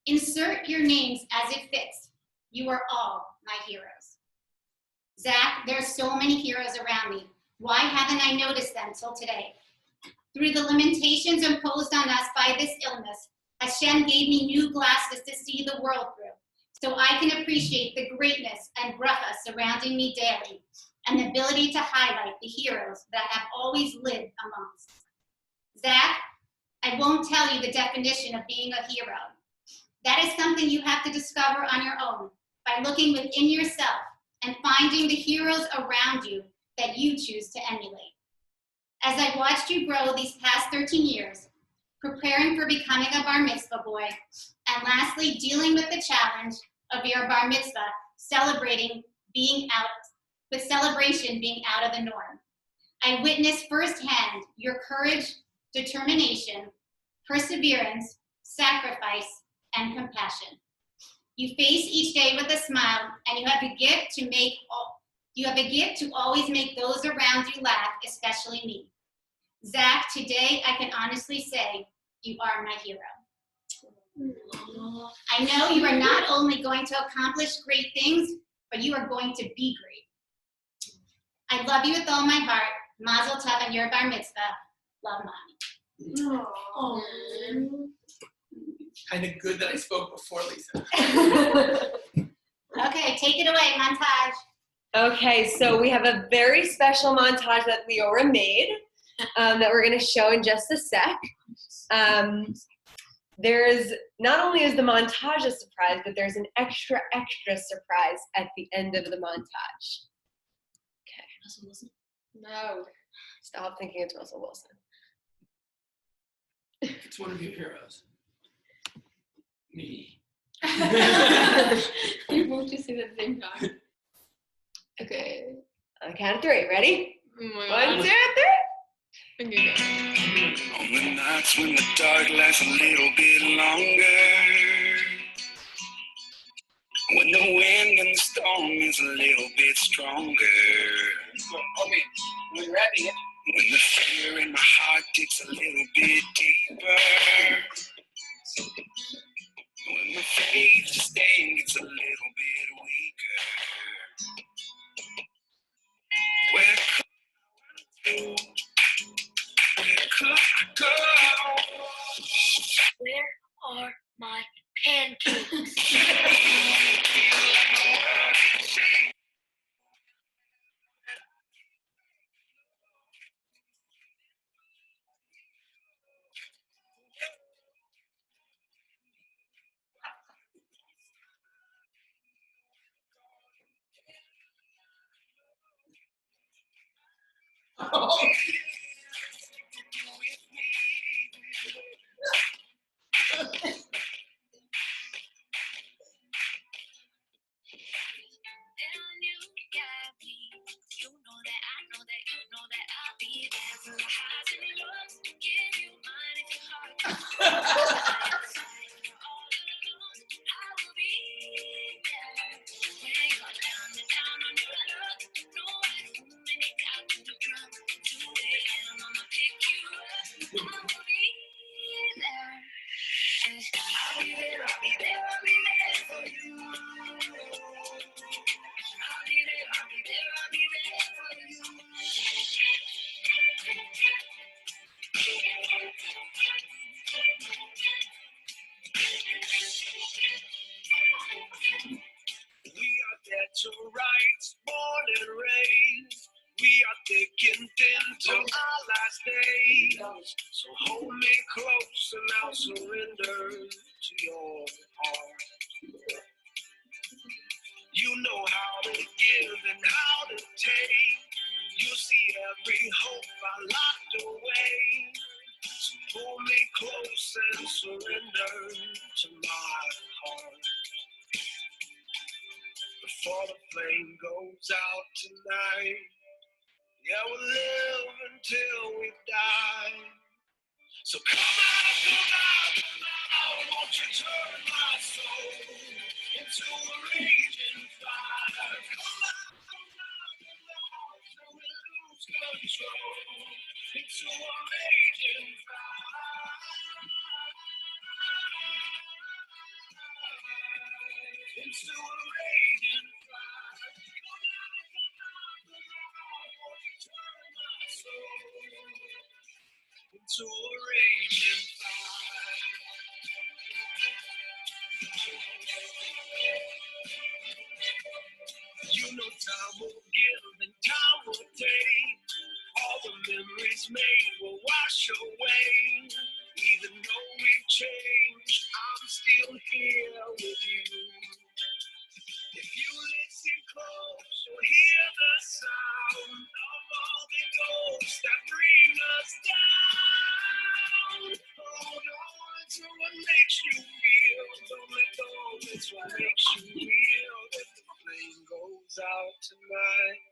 Insert your names as it fits. You are all my heroes. Zach, there's so many heroes around me. Why haven't I noticed them till today? Through the limitations imposed on us by this illness, Hashem gave me new glasses to see the world through, so I can appreciate the greatness and bracha surrounding me daily, and the ability to highlight the heroes that I have always lived amongst. Zach, I won't tell you the definition of being a hero. That is something you have to discover on your own by looking within yourself and finding the heroes around you that you choose to emulate. As I watched you grow these past 13 years, preparing for becoming a bar mitzvah boy, and lastly, dealing with the challenge of your bar mitzvah, celebration being out of the norm. I witnessed firsthand your courage, determination, perseverance, sacrifice, and compassion. You face each day with a smile, and you have a gift to always make those around you laugh, especially me. Zach, today I can honestly say you are my hero. I know you are not only going to accomplish great things, but you are going to be great. I love you with all my heart. Mazel tov on your bar mitzvah. Love, Mommy. Kind of good that I spoke before Lisa. Okay, take it away, montage. Okay, so we have a very special montage that Leora made that we're going to show in just a sec. There's, not only is the montage a surprise, but there's an extra surprise at the end of the montage. Okay. Russell Wilson? No. Stop thinking it's Russell Wilson. It's one of your heroes. Me. You both just say that at the same time. Okay. On the count of three. Ready? Oh my God. 1, 2, 3. Okay, On the nights when the dark lasts a little bit longer, when the wind and the storm is a little bit stronger, When rapping it. when the fear in my heart digs a little bit deeper, when my faith to stand gets a little bit weaker, where could I go? Where could I go? Where are my pancakes? To rights, born and raised, we are thick and thin till our last days. So hold me close and I'll surrender to your heart. You know how to give and how to take. You see every hope I locked away. So pull me close and surrender to my heart. Before the flame goes out tonight, yeah, we'll live until we die. So come out, won't you turn my soul into a raging fire? Come out, till we lose control, into a raging fire. Into a raging fire. Into a raging fire. You know time will give and time will take. All the memories made will wash away. Even though we've changed, I'm still here with you. If you listen close, you'll hear the sound of all the ghosts that bring us down. Hold on to what makes you feel. Don't let go, it's what makes you real. If the flame goes out tonight,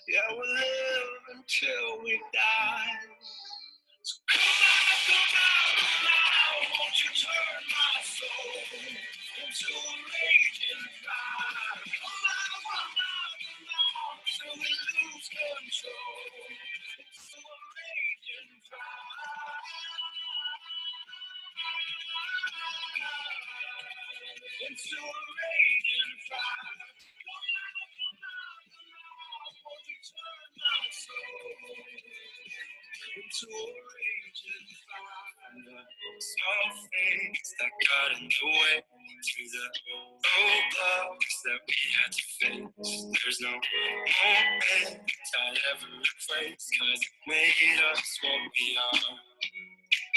yeah, we'll live until we die. So come out, won't you turn my soul into a raging fire? Come out, till we lose control. Into a raging fire. Into a raging fire. Won't you turn my soul into a raging fire? Small things that got in the way to the roadblocks that we had to face. There's no moment I'll ever replace, 'cause it made us what we are.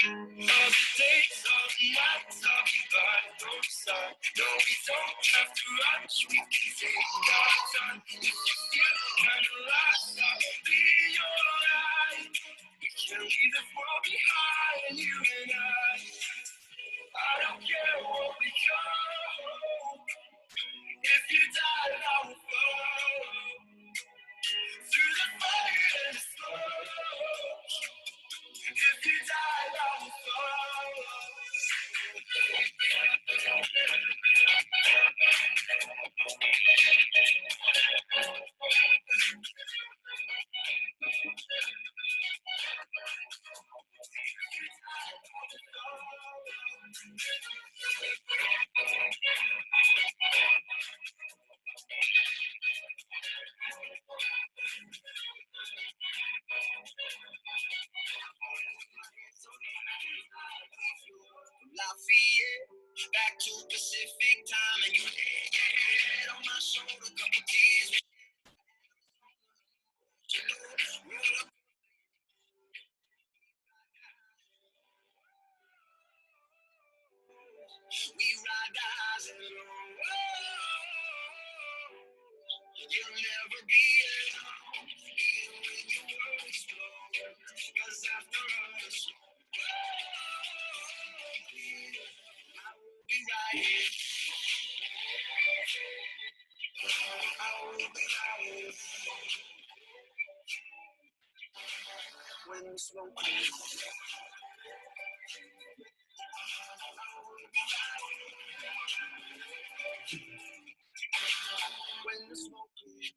All the days, all the nights, I'll be by your side. No, we don't have to rush, we can take our time. If you feel kind of lost, I'll be your light. We can leave this world behind, you and I don't care what we come. If you die, I will follow. Through the fire and the smoke. If you die, I will follow. When the smoke clears. When the smoke clears.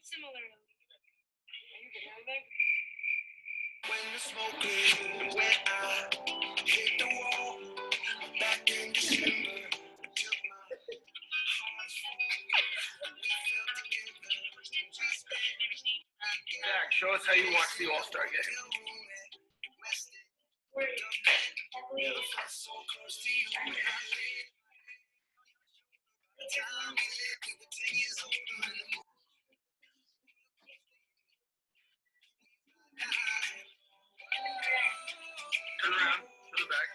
Similarly. When the smoke clears, when I hit the wall back in December, took my heart Zach, show us how you watch the All-Star game. Turn around, to the back.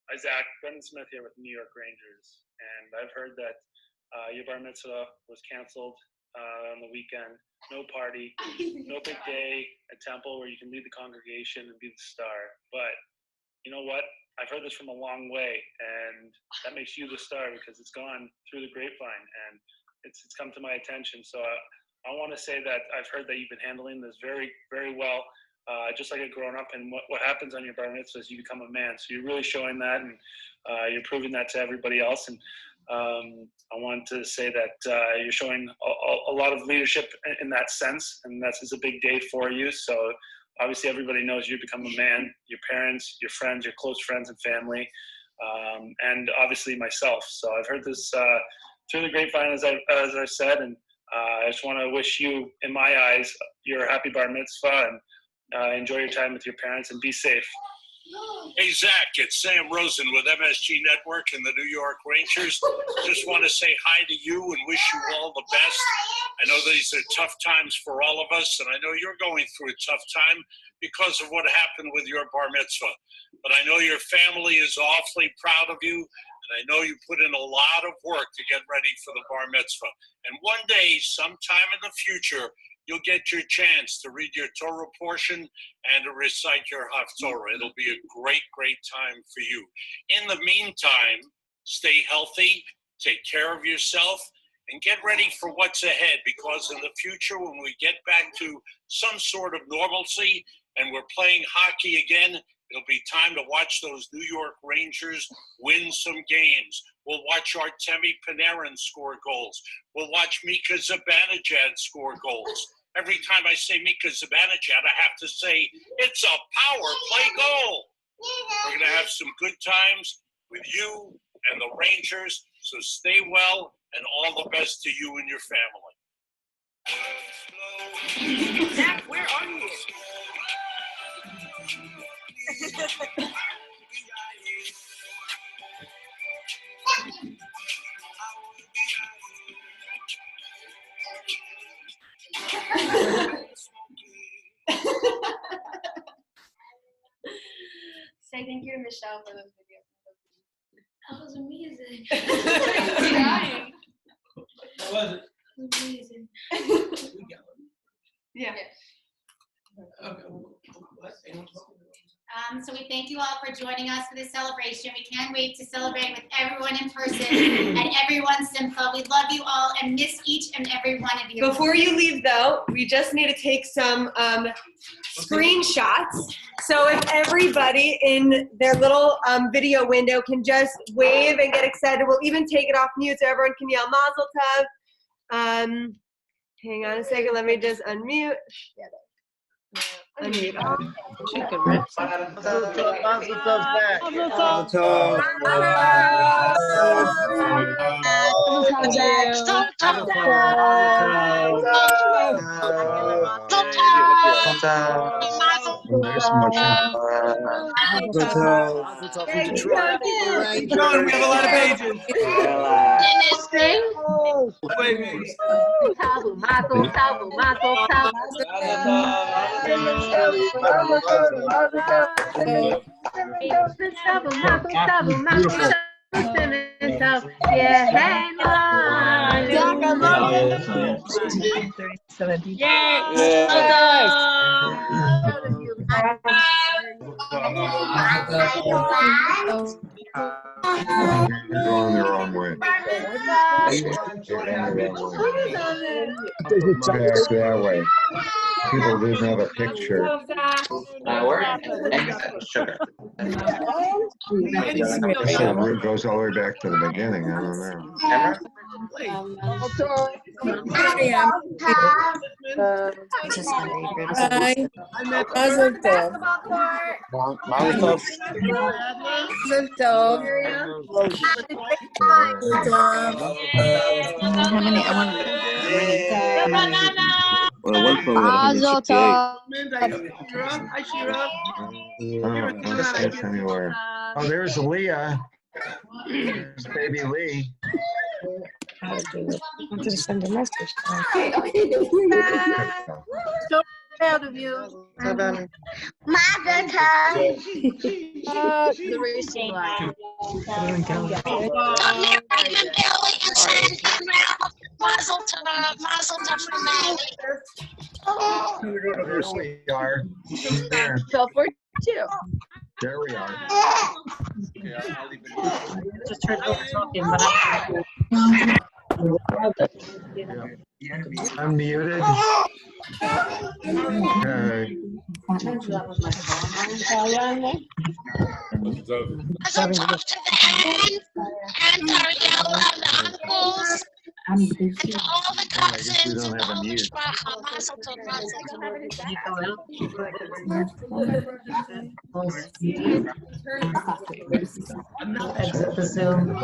Hi, Zach. Brendan Smith here with New York Rangers. And I've heard that your bar mitzvah was canceled on the weekend. No party, no big day at Temple where you can lead the congregation and be the star. But you know what? I've heard this from a long way, and that makes you the star because it's gone through the grapevine and it's come to my attention. So I want to say that I've heard that you've been handling this very, very well. Just like a grown up, and what happens on your bar mitzvah is you become a man. So you're really showing that, and you're proving that to everybody else. And I want to say that you're showing a lot of leadership in that sense, and it's a big day for you. So obviously everybody knows you become a man, your parents, your friends, your close friends and family, and obviously myself. So I've heard this through the grapevine, as I said, and I just want to wish you, in my eyes, your happy bar mitzvah, and enjoy your time with your parents and be safe. Hey, Zach, it's Sam Rosen with MSG Network and the New York Rangers. Just want to say hi to you and wish you all the best. I know these are tough times for all of us, and I know you're going through a tough time because of what happened with your bar mitzvah. But I know your family is awfully proud of you, and I know you put in a lot of work to get ready for the bar mitzvah. And one day, sometime in the future, you'll get your chance to read your Torah portion and to recite your Haftorah. It'll be a great, great time for you. In the meantime, stay healthy, take care of yourself, and get ready for what's ahead, because in the future, when we get back to some sort of normalcy and we're playing hockey again, it'll be time to watch those New York Rangers win some games. We'll watch Artemi Panarin score goals. We'll watch Mika Zibanejad score goals. Every time I say Mika Zibanejad, I have to say, it's a power play goal. We're going to have some good times with you and the Rangers, so stay well, and all the best to you and your family. Zach, where are you? Say thank you to Michelle for this video. That was amazing. Dying. How was it? It was amazing. Yeah. So we thank you all for joining us for this celebration. We can't wait to celebrate with everyone in person at everyone's simcha. We love you all and miss each and every one of you. Before you leave, though, we just need to take some screenshots. So if everybody in their little video window can just wave and get excited, we'll even take it off mute so everyone can yell Mazel Tov. Hang on a second. Let me just unmute. Unmute. Mazel John, we have a lot of pages. Wait, You're going the wrong way. Back that way. People didn't have a picture. It goes all the way back to the beginning. I don't know. Well, one phone got 168. Hi, Shira. Anywhere. Oh, there's Leah. There's baby Lee. I'm gonna send a message. So proud of you. Mother tongue. The racing line. There we are. There. 12:42. There we are. Just heard over talking, but Unmuted. And all the cousins we don't have a mute. exit the Zoom.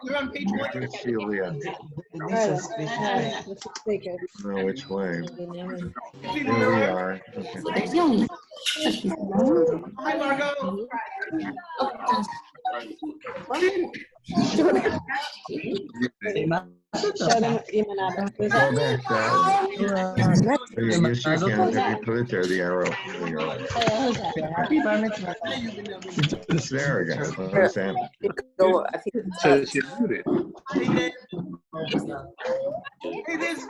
You're on page 1. Celia. No, which way? Here we are. Okay. Hi, Margot. Go back that way. Yes, you can. If you put it there, the arrow. It's there again. What is that? Says you're muted. Hey, this.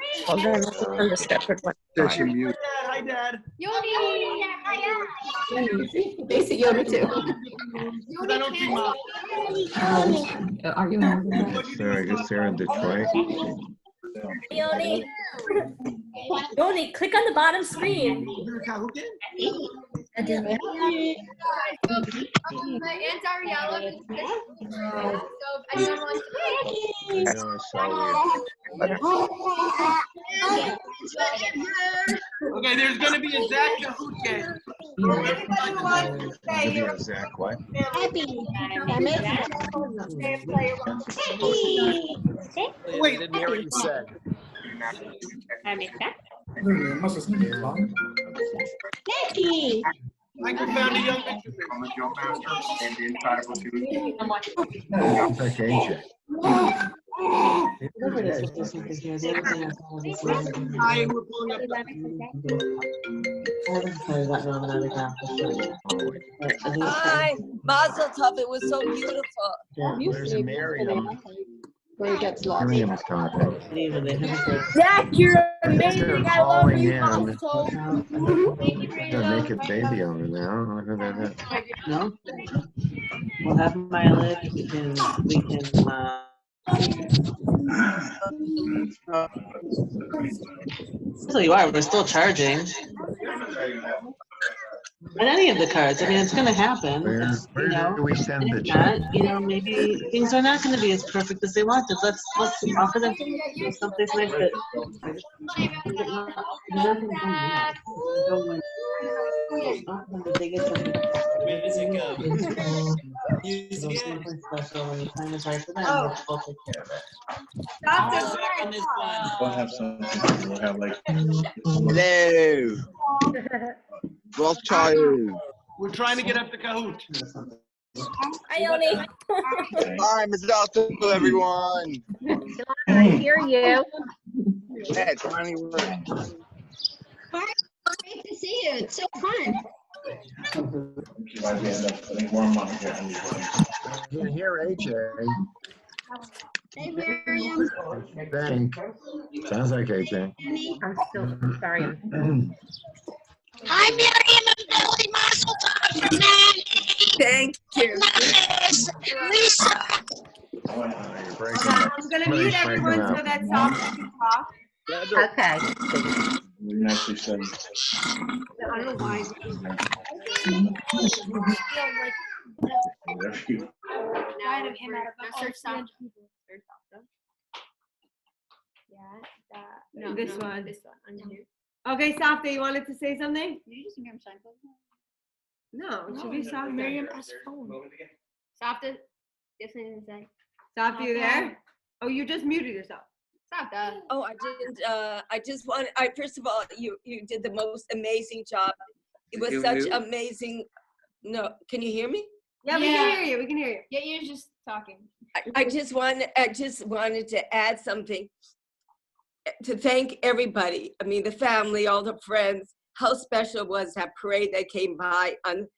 Says you're muted. Hi, Dad. They see Yoda too. I don't see Mom. Are you? So I guess they're in Detroit. Yoni, click on the bottom screen. My Aunt Ariella is so anyone wants Okay, there's going to be a Zach Kahoot game. Give me a Zach what? Wait, I didn't hear what you said. Michael found a young picture. It's like ancient. Hi, we're pulling up. Hi, Mazel Tov. It was so beautiful. There's Miriam. Where he gets lost. Miriam's talking. Zach, you're amazing. I love you, in. Mazel Tov. There's a naked baby over there. I don't know who that is. No? We'll have mileage. We can so you are, we're still charging. And any of the cards, I mean, it's gonna happen. Where do we send the check? check? You know, maybe things are not gonna be as perfect as they wanted. Let's offer them someplace nice that. They get something. Special when the time is right for them, we'll take care of it. We'll have something. We'll have like. Hello. Rothschild. We're trying to get up to Kahoot. Hi, Oni. Hi, Mrs. Alto, everyone. I hear you. Yeah, it's finally working. Great to see you. It's so fun. I think 1 month. I can hear AJ. Hey, Miriam. Think. Sounds like AJ. I'm so sorry. Hi, Miriam and Billy. Mazel tov for Nanny. Thank you. Lisa. You're breaking up. I'm going to mute everyone so that Sophie can talk. Okay. Nicely said. I don't know why. Out of him out of search sound. No, this one. This one. Under here. Okay, Safta, you wanted to say something? Did you just Miriam Seinfeld? No, it should be Safta. Miriam S. phone. Safta, definitely didn't say. Safta, you there? Oh, you just muted yourself. Safta. Oh, I didn't. First of all, you did the most amazing job. It was such amazing. No, can you hear me? Yeah, we can hear you. We can hear you. Yeah, you're just talking. I just wanted to add something to thank everybody. I mean, the family, all the friends. How special was that parade that came by on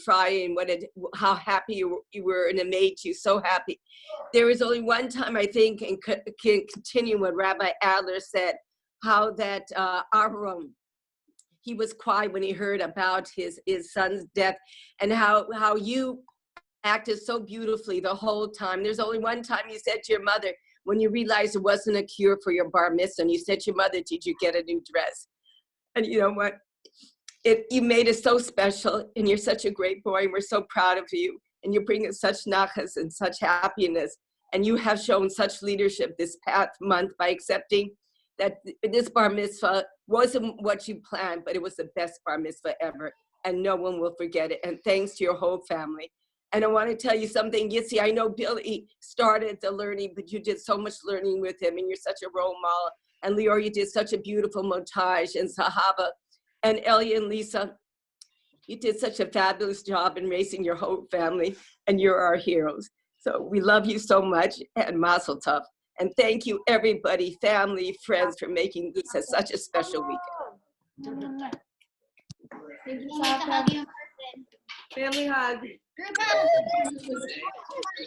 Friday, and how happy you were, and it made you so happy. There was only one time, I think, and can continue what Rabbi Adler said, how that Avraham, he was quiet when he heard about his son's death, and how you acted so beautifully the whole time. There's only one time you said to your mother, when you realized it wasn't a cure for your bar mitzvah, and you said to your mother, did you get a new dress? And you know what? You made it so special, and you're such a great boy, and we're so proud of you. And you bring us such nachas and such happiness. And you have shown such leadership this past month by accepting that this bar mitzvah wasn't what you planned, but it was the best bar mitzvah ever. And no one will forget it. And thanks to your whole family. And I want to tell you something, Yitzi, I know Billy started the learning, but you did so much learning with him, and you're such a role model. And Lior, you did such a beautiful montage, and Sahaba, and Ellie and Lisa, you did such a fabulous job in raising your whole family, and you're our heroes. So we love you so much, and Mazel Tov. And thank you, everybody, family, friends, for making this such a special weekend. Thank you, Safta. Family hug. Group hug.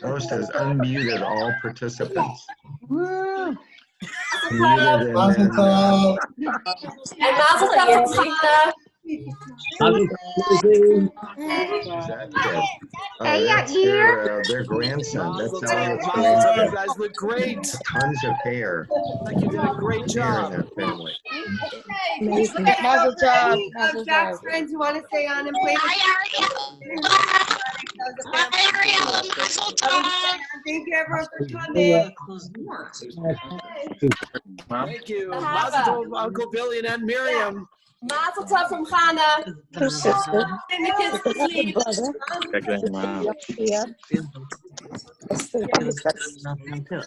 Host has unmuted all participants. Woo! Muted and then, And Mazel Tov from Chana. that's their grandson. That's how it's going. You guys look great. Tons of hair. Like you did a great Hair in job. that family. Mazel Tov. Jack's friends who want to stay on and play. Thank you, everyone, for coming. Thank you. Mazel tov, Uncle Billy and Aunt Miriam. Mazel Tov from Chana. Her sister. And the kids to sleep.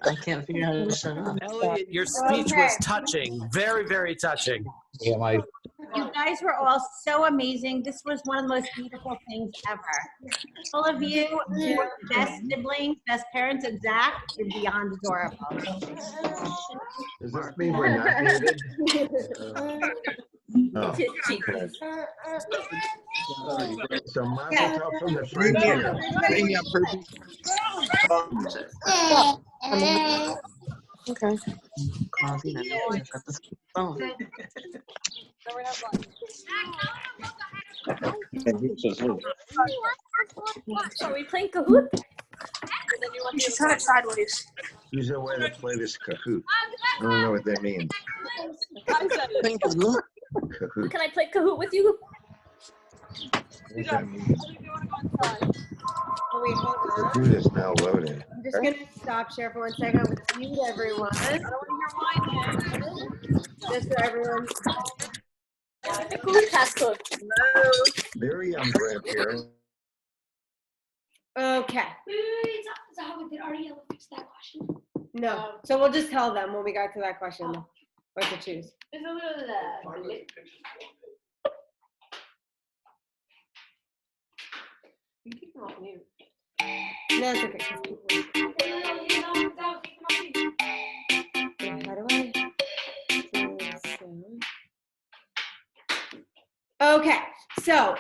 I can't figure out how to shut up. Elliot, your speech was touching. Very, very touching. Yeah, my. You guys were all so amazing. This was one of the most beautiful things ever. All of you were the best siblings, best parents, and Zach is beyond adorable. Does this mean we're not muted? Oh. So Mazel Tov from the friends here. Bring me up, Herbie. Okay. Coffee, then I've got this phone. Are we playing Kahoot? You should turn it sideways. Use a way to play this Kahoot. I don't know what that means. Kahoot. Can I play Kahoot with you? What does that mean? Kahoot is now loading. I'm just going to stop share for 1 second. I'm going to mute everyone. I don't want to hear mine. Just so everyone. The Kahoot passcode. Very young grandparent. Okay. Zahava, did Ariella fix that question? No. So we'll just tell them when we got to that question what to choose. It's a little you keep them off mute. No, it's okay. How do I? Okay, so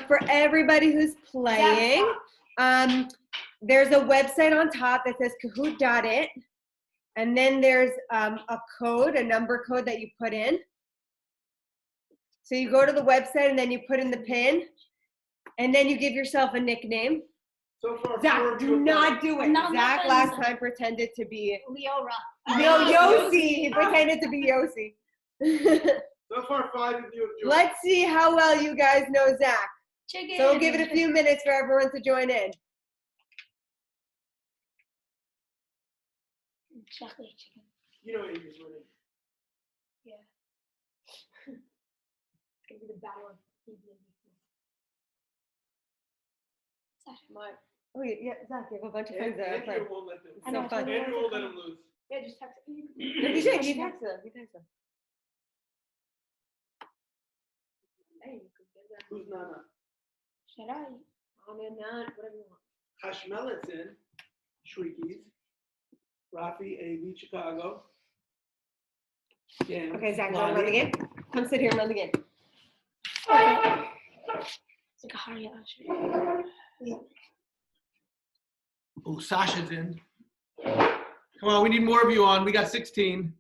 for everybody who's playing, there's a website on top that says kahoot.it, and then there's a code, a number code that you put in. So you go to the website and then you put in the PIN, and then you give yourself a nickname. So far, Zach, do not do it. No, Zach nothing. last time pretended to be Leora. No, Yossi. He pretended to be Yossi. So far, 5 of you have joined. Let's see how well you guys know Zach. Chicken. So we'll give it a few minutes for everyone to join in. Chocolate chicken. You know Amy's winning. Yeah. It's gonna be the battle of Mark. Oh yeah, Zach, you have a bunch of friends that are Andrew playing. won't let them. It's so fun. Andrew won't let him lose. Yeah, just text me. No, you should. You text them. You text them. Hey, you could get that. Who's Nana? Should I? Oh, man, not whatever you want. Hashmelet's in. Shriekies. Rafi, AB, Chicago. Dan, Okay, Zach, you want to Lonnie. run the game? Come sit here and run the game. It's like a hurry up. Oh, Sasha's in. Come on, we need more of you on. We got 16.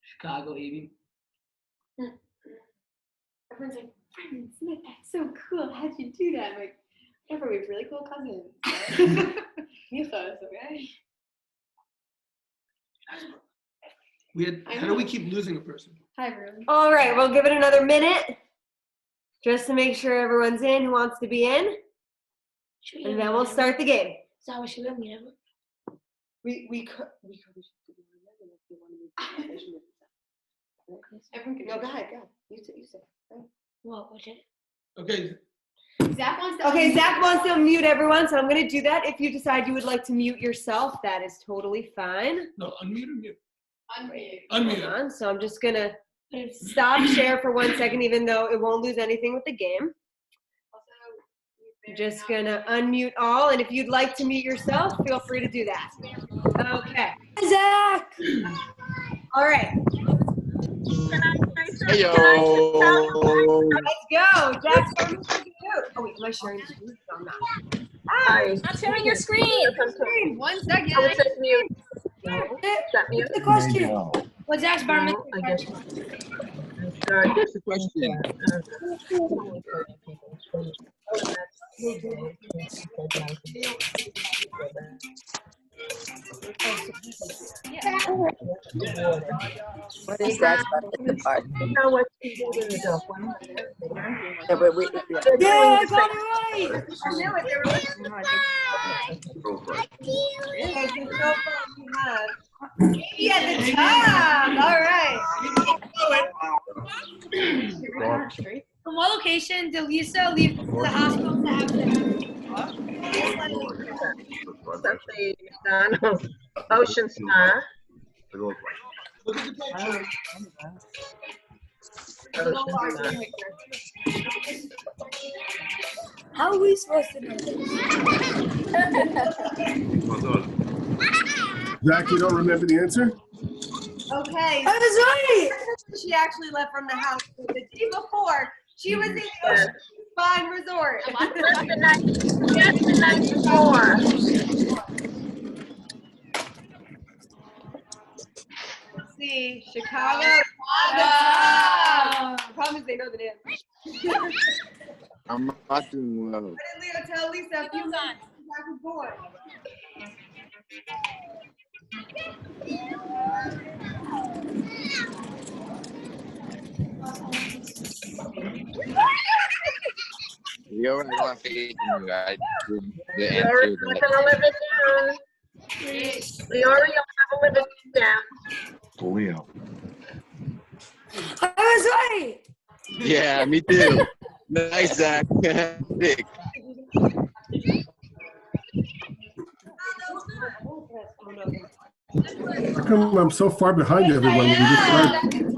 Chicago, AB. Everyone's like, Brandon Smith, that's so cool. How'd you do that? I'm like, whatever, we have really cool cousins. You thought it was okay. How do we keep losing a person? Hi, everyone. All right, we'll give it another minute just to make sure everyone's in who wants to be in, and then we'll start the game. So should we have meet everyone? We could. Everyone can No, go ahead. You say. What was it? Okay. Zach wants to. Okay, Zach wants to mute everyone, so I'm going to do that. If you decide you would like to mute yourself, that is totally fine. No, unmute or mute? Unmute. Unmute. Hold on, so I'm just going to stop share for 1 second, even though it won't lose anything with the game. I'm just going to unmute all, and if you'd like to mute yourself, feel free to do that. Okay. Zach! All right. Hey yo. Let's go. Zach, oh wait, am I sharing the screen? No, I'm not. Hi. Not sharing your screen. 1 second. Oh, it says mute. What's the question? What's Zach's bar mitzvah question? What's the question? What is that? part? You know what you did in the dog one? Yeah, but wait, Yeah, I got it right. I knew it. They were Maybe at the top. All right. From what location did Lisa leave the hospital to have dinner? Something McDonald's, Ocean Star. How are we supposed to know this? Zach, you don't remember the answer? Okay. I was right. She actually left from the house the day before. She was in the Ocean Fine Resort. Just the night before. Let's see, Chicago. The problem is they know the dance. I'm not doing well. What did Leo tell Lisa a few months Zach was born? You're right, I'm not faking you. I did the We answer. already have to live it down. We already have to live it down. Leo. I was right. Yeah, me too. Nice, Zach. Big. come I'm so far behind everyone when we just started?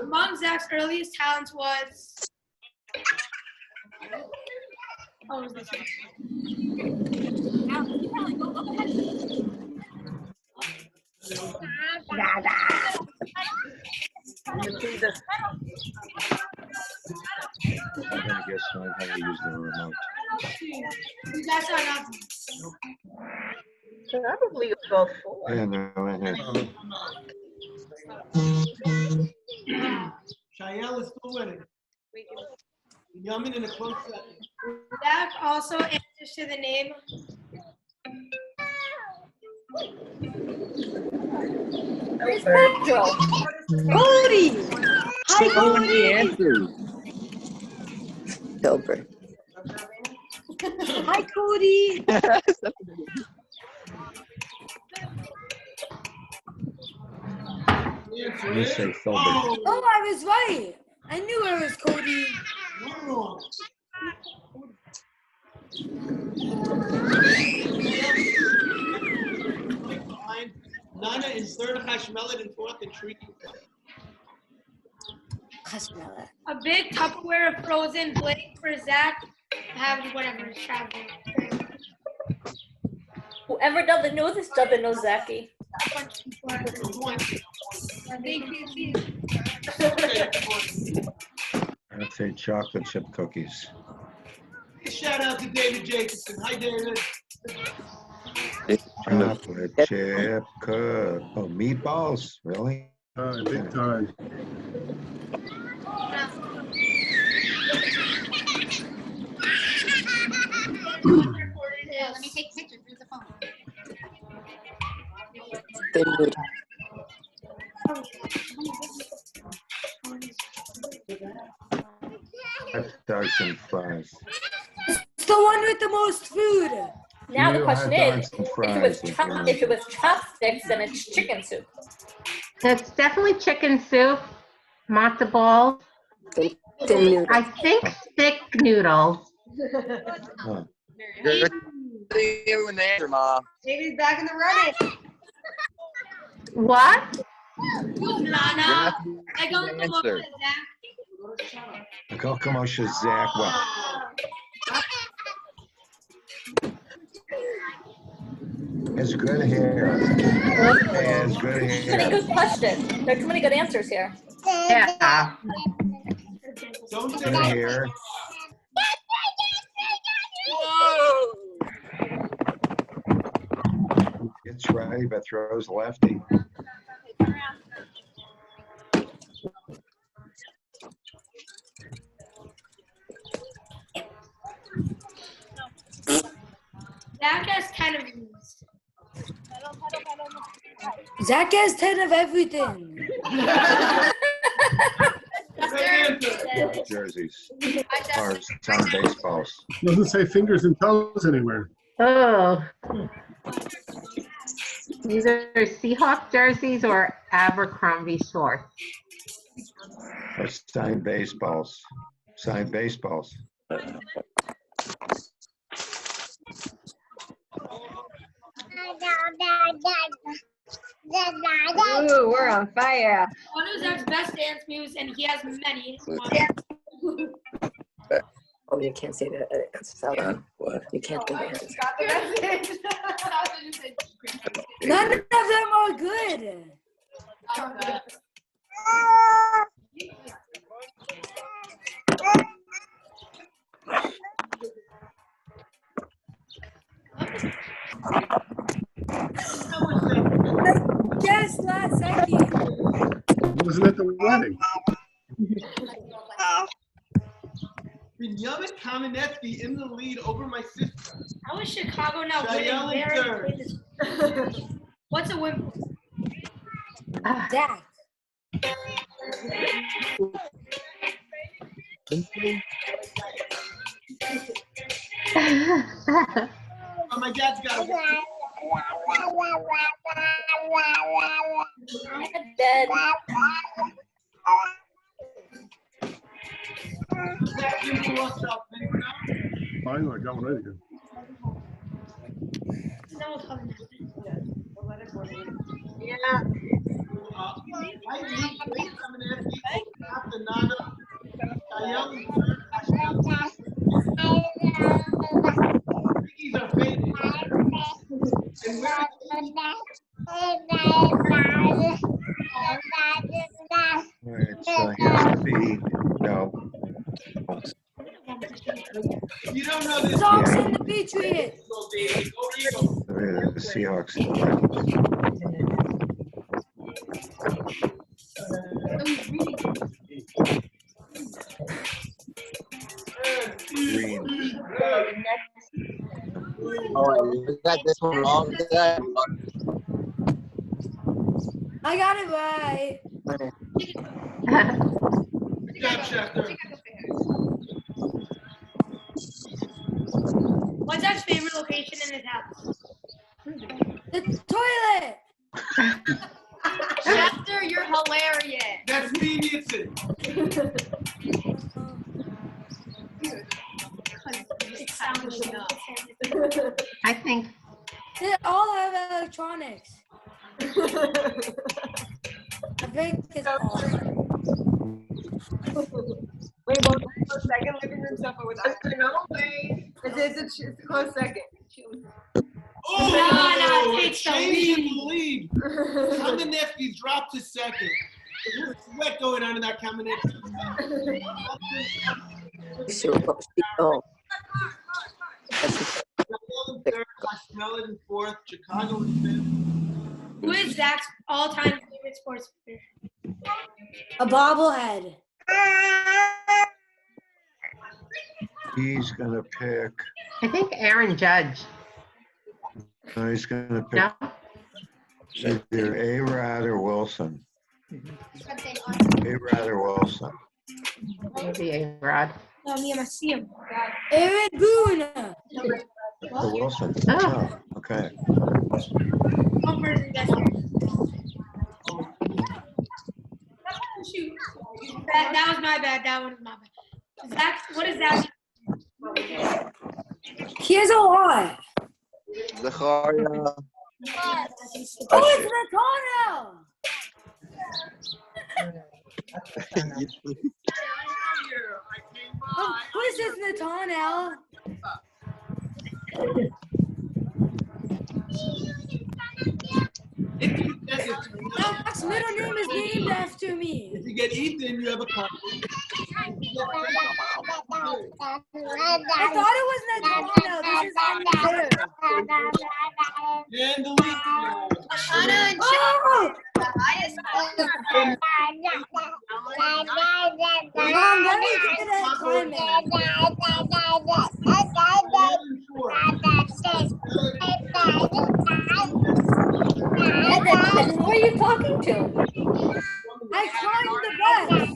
Mom, Zach's earliest talent was. Oh, was this I'm gonna guess knowing how to use the remote. You guys are not. Probably about 4. Yeah, they're right here. Shayel is still winning. Yamin in a close second. Zach also answers to the name. Where's Pedro? Cody! Hi, Cody answers. Sober. Hi, Cody. Let me say Philbert. Oh, I was right. I knew it was Cody. Nana in third, Hashmelet in fourth, and Shriki. A big Tupperware of frozen Blake for Zach. Have whatever travel. Whoever doesn't know this doesn't know Zachy. I'd say chocolate chip cookies. Shout out to David Jacobson. Hi, David. Chocolate chip meatballs? Really? Big time. Let me take pictures through the phone. Hot dogs and fries. It's the one with the most food. Now the question is, if it was chopsticks, then it's chicken soup. It's definitely chicken soup, matzo balls. I think thick noodles. Good to you in the answer, Ma. David's back in the running. What? Nana. I go to Answer. Kokomosha Zach. Well, has good hair. Has good Too many hair. good questions. There are too many good answers here. Yeah. Good hair. Gets ready but throws lefty. Zach has 10 of these. Zach has 10 of everything. Jerseys. Or some baseballs. Doesn't say fingers and toes anywhere. Oh. These are Seahawks jerseys or Abercrombie shorts. Or signed baseballs. Signed baseballs. Ooh, we're on fire. One of Zach's best dance moves, and he has many. Oh, you can't say that. It's what? You can't do that. None of them are good. Guess last second. Wasn't at the wedding. Binyamin Kamenetsky in the lead over my sister. How is Chicago now Shayel winning? in third. What's a win? Zach. Oh, my dad's got it. Dead. Fine, I got one right here. No, we'll cover that. Yeah. All right, so here's the feed. No. You don't know this. Sox and the Patriots. The Seahawks and the Vikings. Green. Oh, you got this one wrong today. I got it right. Good job, Schefter. What's Zach's favorite location in his house? The toilet. Chester, you're hilarious. That's me, Nancy. It sounds enough. I think They all have electronics. I think it's awesome. Wait, one second. Living room sofa with ice. It's a close second. Oh, No, it's the changing lead. the lead. Kamenetsky dropped to second. There's sweat going on in that Kamenetsky. Oh. Third, Marshmallow in fourth, Chicago in fifth. Who is Zach's all-time favorite sports player? A bobblehead. He's gonna pick. I think Aaron Judge. No, he's gonna pick either A-Rod or Wilson. A-Rod or Wilson. Maybe A-Rod. No, me, I see him. Aaron Boone. Oh, Wilson. Oh. Oh, okay. Shoot. That was my bad. That one was my bad. Zach, what is that? He has a lot. Zacharia. Oh, it's Nathaniel. Who is this Nathaniel? Zach's middle name is named after me. If you get Ethan, you have a card. I thought it was Nathaniel. This is unfair. And the lead. Anna and Oh! the highest Mom, let me get that Who are you talking to? I climbed the best.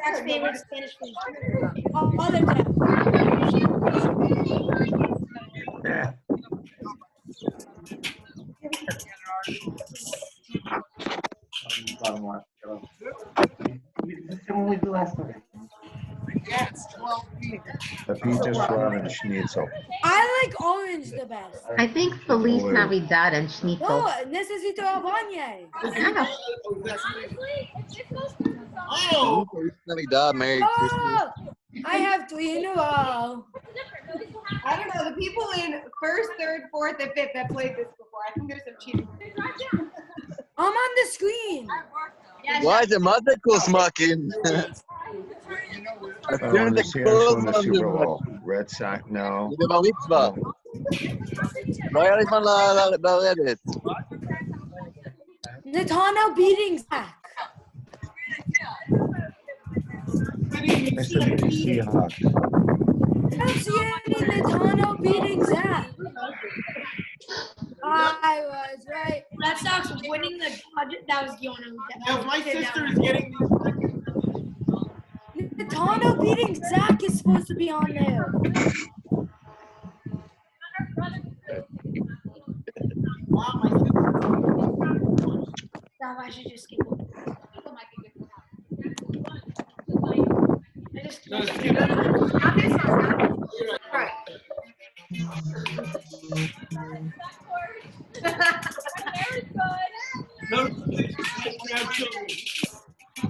That's favorite Spanish food. Other than. Yeah. The Peter Ramen Schnitzel. I like orange the best. I think Feliz Navidad and Schnitzel. No, necesito el baño. Oh! Navidad, Merry Christmas. Oh, I have 3 in a row. I don't know. The people in first, third, fourth, and fifth have played this before. I think there's some cheating. I'm on the screen. Why is the mother smucking? Oh, and the Seahawks won the Super Bowl. Red Sox, no. Di ba mitzvah? Loyal man la Reddit. Nathaniel beating Zach. I said the Seahawks. I don't see any Nathaniel beating Zach. I was right. Red Sox winning the that was Giona. Now, my sister is getting these. Nathaniel beating Zach is supposed to be on there. I should just skip it. I just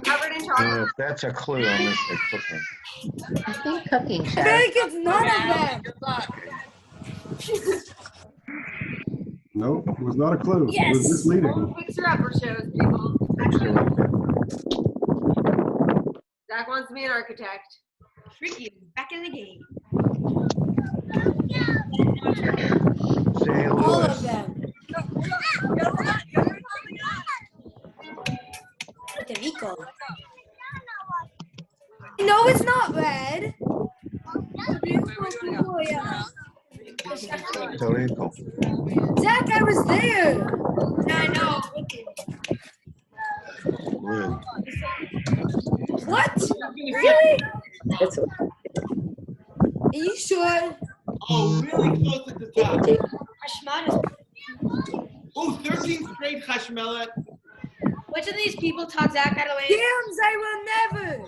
Covered in chocolate. If that's a clue, I'm gonna say cooking. I think cooking, I chef. think it's none of them. Nope, it was not a clue. It was Yes. misleading. Fixer upper shows people. Zach wants to be an architect. Ricky is back in the game. St. All of Louis. them. Rico. No, it's not red. Puerto Rico. Zach, I was there. I know. Blue. What? Really? That's Are you sure? Oh, really close at the top. Hashmanas. Oh, 13 straight Hashmelet. Which of these people taught Zach how to land? Yams, I will never.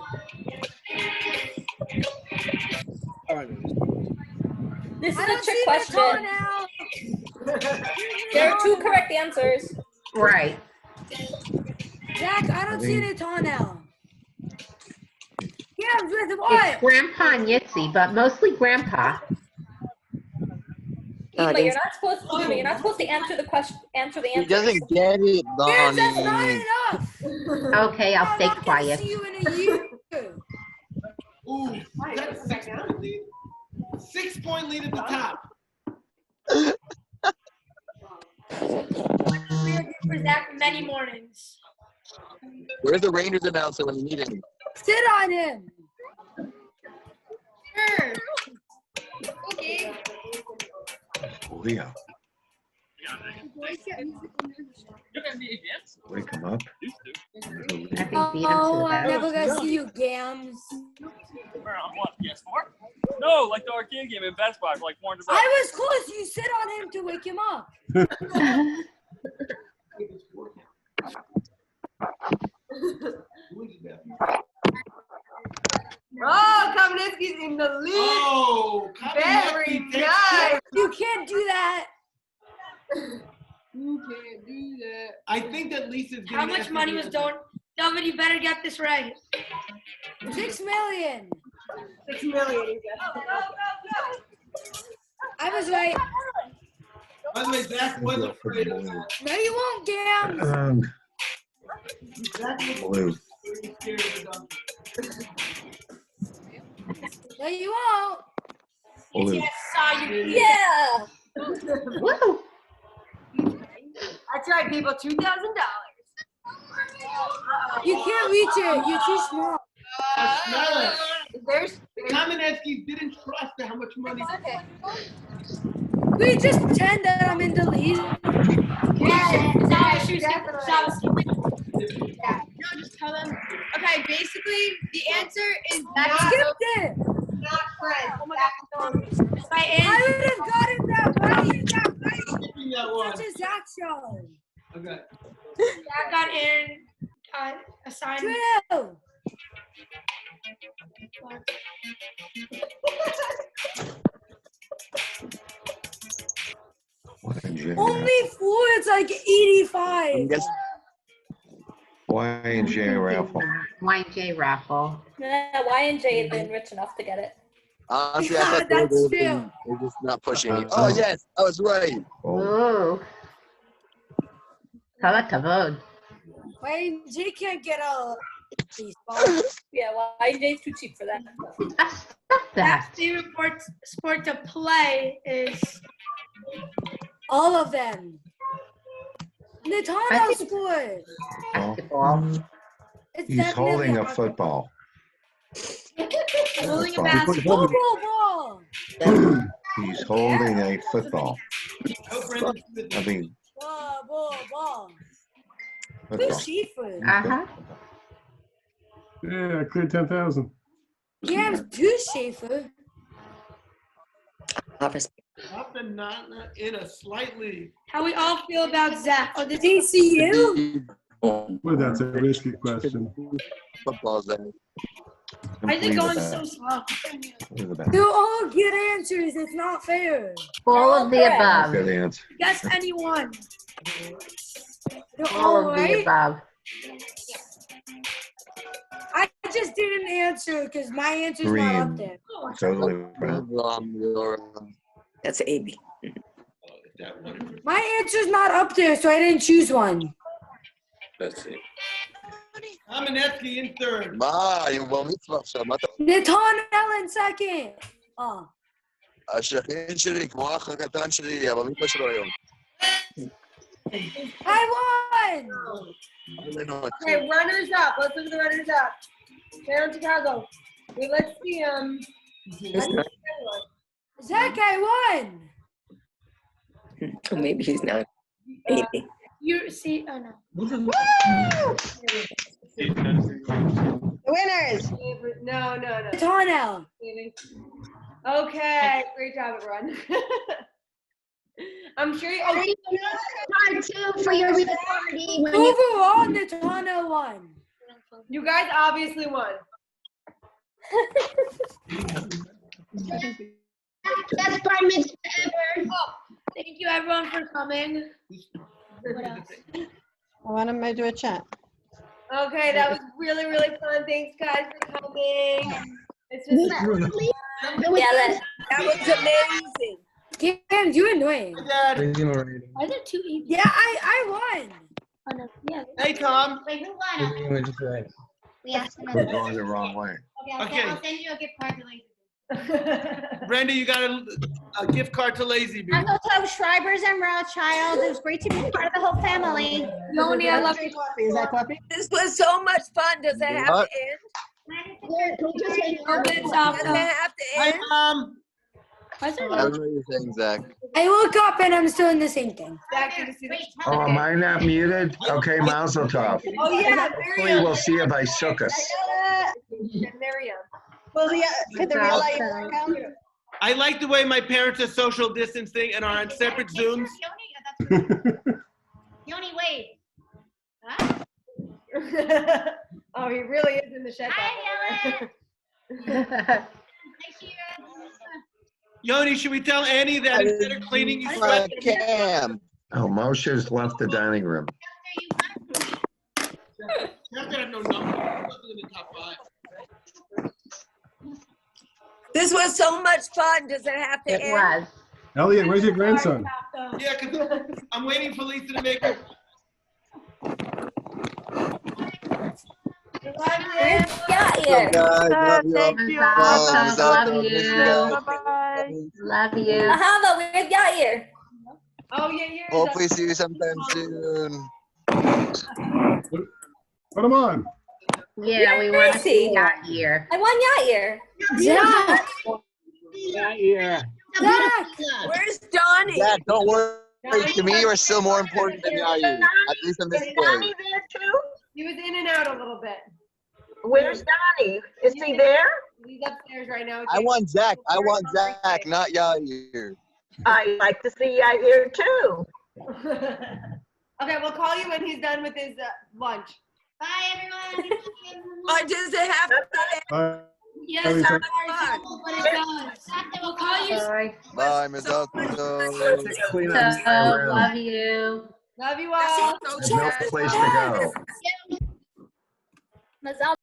This is I a don't trick see question. the now. There are 2 correct answers. Right. Zach, I don't see any now. Yams, with It's what? Grandpa and Yitzy, but mostly Grandpa. But you're not supposed to. You're not supposed to answer the question. Answer the He answer. doesn't get it, Yams, that's not Donnie. enough. Okay, I'll stay quiet. See you in a year. Ooh, that's 6-point lead. 6-point lead at the top. We are good for Zach many mornings. Where's the Rangers announcer when you need him? Sit on him. Sure. Okay. Leo. Wake him up. Oh, I'm never gonna see you, Gams. We're on what? PS4? No, like the arcade game in Best Buy for like $400. I was close. You sit on him to wake him up. Oh, Kamenetsky's in the lead. Oh, very nice. You can't do that. You can't do that. I think that Lisa's getting How much money was Don? Somebody better get this right. 6 million. 6 million. I was right. By the way, Zach was afraid of that. No, you won't, Gams. Zach was Blue. pretty scared of the donkey. No, you won't. Blue. Saw you. Yeah. Woo! That's right, people. $2,000. You can't reach it. You're too small. Hashmelet. There's Kamenetsky didn't trust how much money. okay. We just pretend that I'm in the lead. Yeah, Yeah. just tell them. Okay, basically, the answer is I not skipped it. Not Fred. Oh my God. My I would have gotten that right. Skipping that one. Such a Zach show. Okay. Zach got in assigned. True. Only 4. It's like 85. Y&J raffle. Y&J raffle. Nah, Y&J isn't rich enough to get it. Honestly, I thought That's they true. were just not pushing me. Oh, yes, I was right. Ooh. Kala kavod. Wait, J can't get a baseball. Yeah, Y&J is too cheap for that. Stop that. Zach's favorite sport to play is All of them. Natano sport. Basketball. It's He's definitely holding a hard. football. holding a Football. basketball. Football ball. He's holding a football. I mean, Ball. football. Who's Seafood? Uh-huh. Yeah, I cleared 10,000. Yeah, it's two Schaefer. Up and not in a slight lead. How we all feel about Zach? Oh, this DCU. Well, that's a risky question. Football's there. Why is it going that. so slow? You all get answers. It's not fair. All of the above. Good answer. Guess anyone. They're All all of the right. above. I just didn't answer because my answer's not up there. Totally. That's AB. My answer's not up there, so I didn't choose one. That's it. Kamenetsky in third. מה, הוא במצווה עכשיו, מה אתה... Nathanael in second. Oh. השכן שלי, כמו האח הקטן שלי, במצווה שלו היום. I won! Okay, runners up. Let's look at the runners up. Down Chicago. Okay, let's see. Zach, I won! Oh, maybe he's not. Maybe. You see, oh no. The winners. No. Nathanael. Okay, great job, everyone. I'm sure you. Part two for your party. Overall, Nathanael won. You guys obviously won. Best bar mitzvah ever. Thank you, everyone, for coming. What else? I want to do a chat. Okay, that was really, really fun. Thanks, guys, for coming. It's just That was amazing. Damn, you're annoying. Dad. Are there two easy? Yeah, I won. Oh, no. Yeah. Hey, Tom. Wait, who won? We asked him. We're going the wrong way. Okay, I'll send you a gift card to Lazy. Brenda, you got a gift card to Lazy Bee. Uncle Tom Schreibers and Rothschild. It was great to be part of the whole family. Yoni, I love you. Is that coffee? This was so much fun. Does it have to end? Does it have to Hi, end? Mom. I don't know what you're saying, Zach. I woke up and I'm still in the same thing. Oh, am I not muted? Okay, Mazel Tov. Oh, yeah, Hopefully we'll see if I suck us. Miriam. Well, could the real life come? I like the way my parents are social distancing and are on separate Zooms. Yoni, wait. Oh, he really is in the shed. Hi, Dylan. Yoni, should we tell Annie that instead of cleaning, you sweat? Cam. Oh, Moshe's left the dining room. You have to have no number. Nothing in the top 5. This was so much fun. Does it have to end? It was. Elliot, where's your grandson? Yeah, because I'm waiting for Lisa to make it. Yair. Thank you. Love you. Ahava, where's Yair? Oh, yeah. Hopefully see you sometime soon. Put him on. Yeah, we want to see Yair. I won Yair. Zach! Yair. Zach, where's Donnie? Zach, don't worry. To me, you are still more important than Yair. At least on this Is Donnie day. there too? He was in and out a little bit. Where's Donnie? Is he there? He's upstairs right now. I want Zach, not Yair. I'd like to see Yair too. Okay, we'll call you when he's done with his lunch. Bye, everyone. Does it have to end? Bye. Yes, Elliot, but it does. We'll call you. Bye, Mazel Tov. Love you. Love you all. There's no place to go. Mazal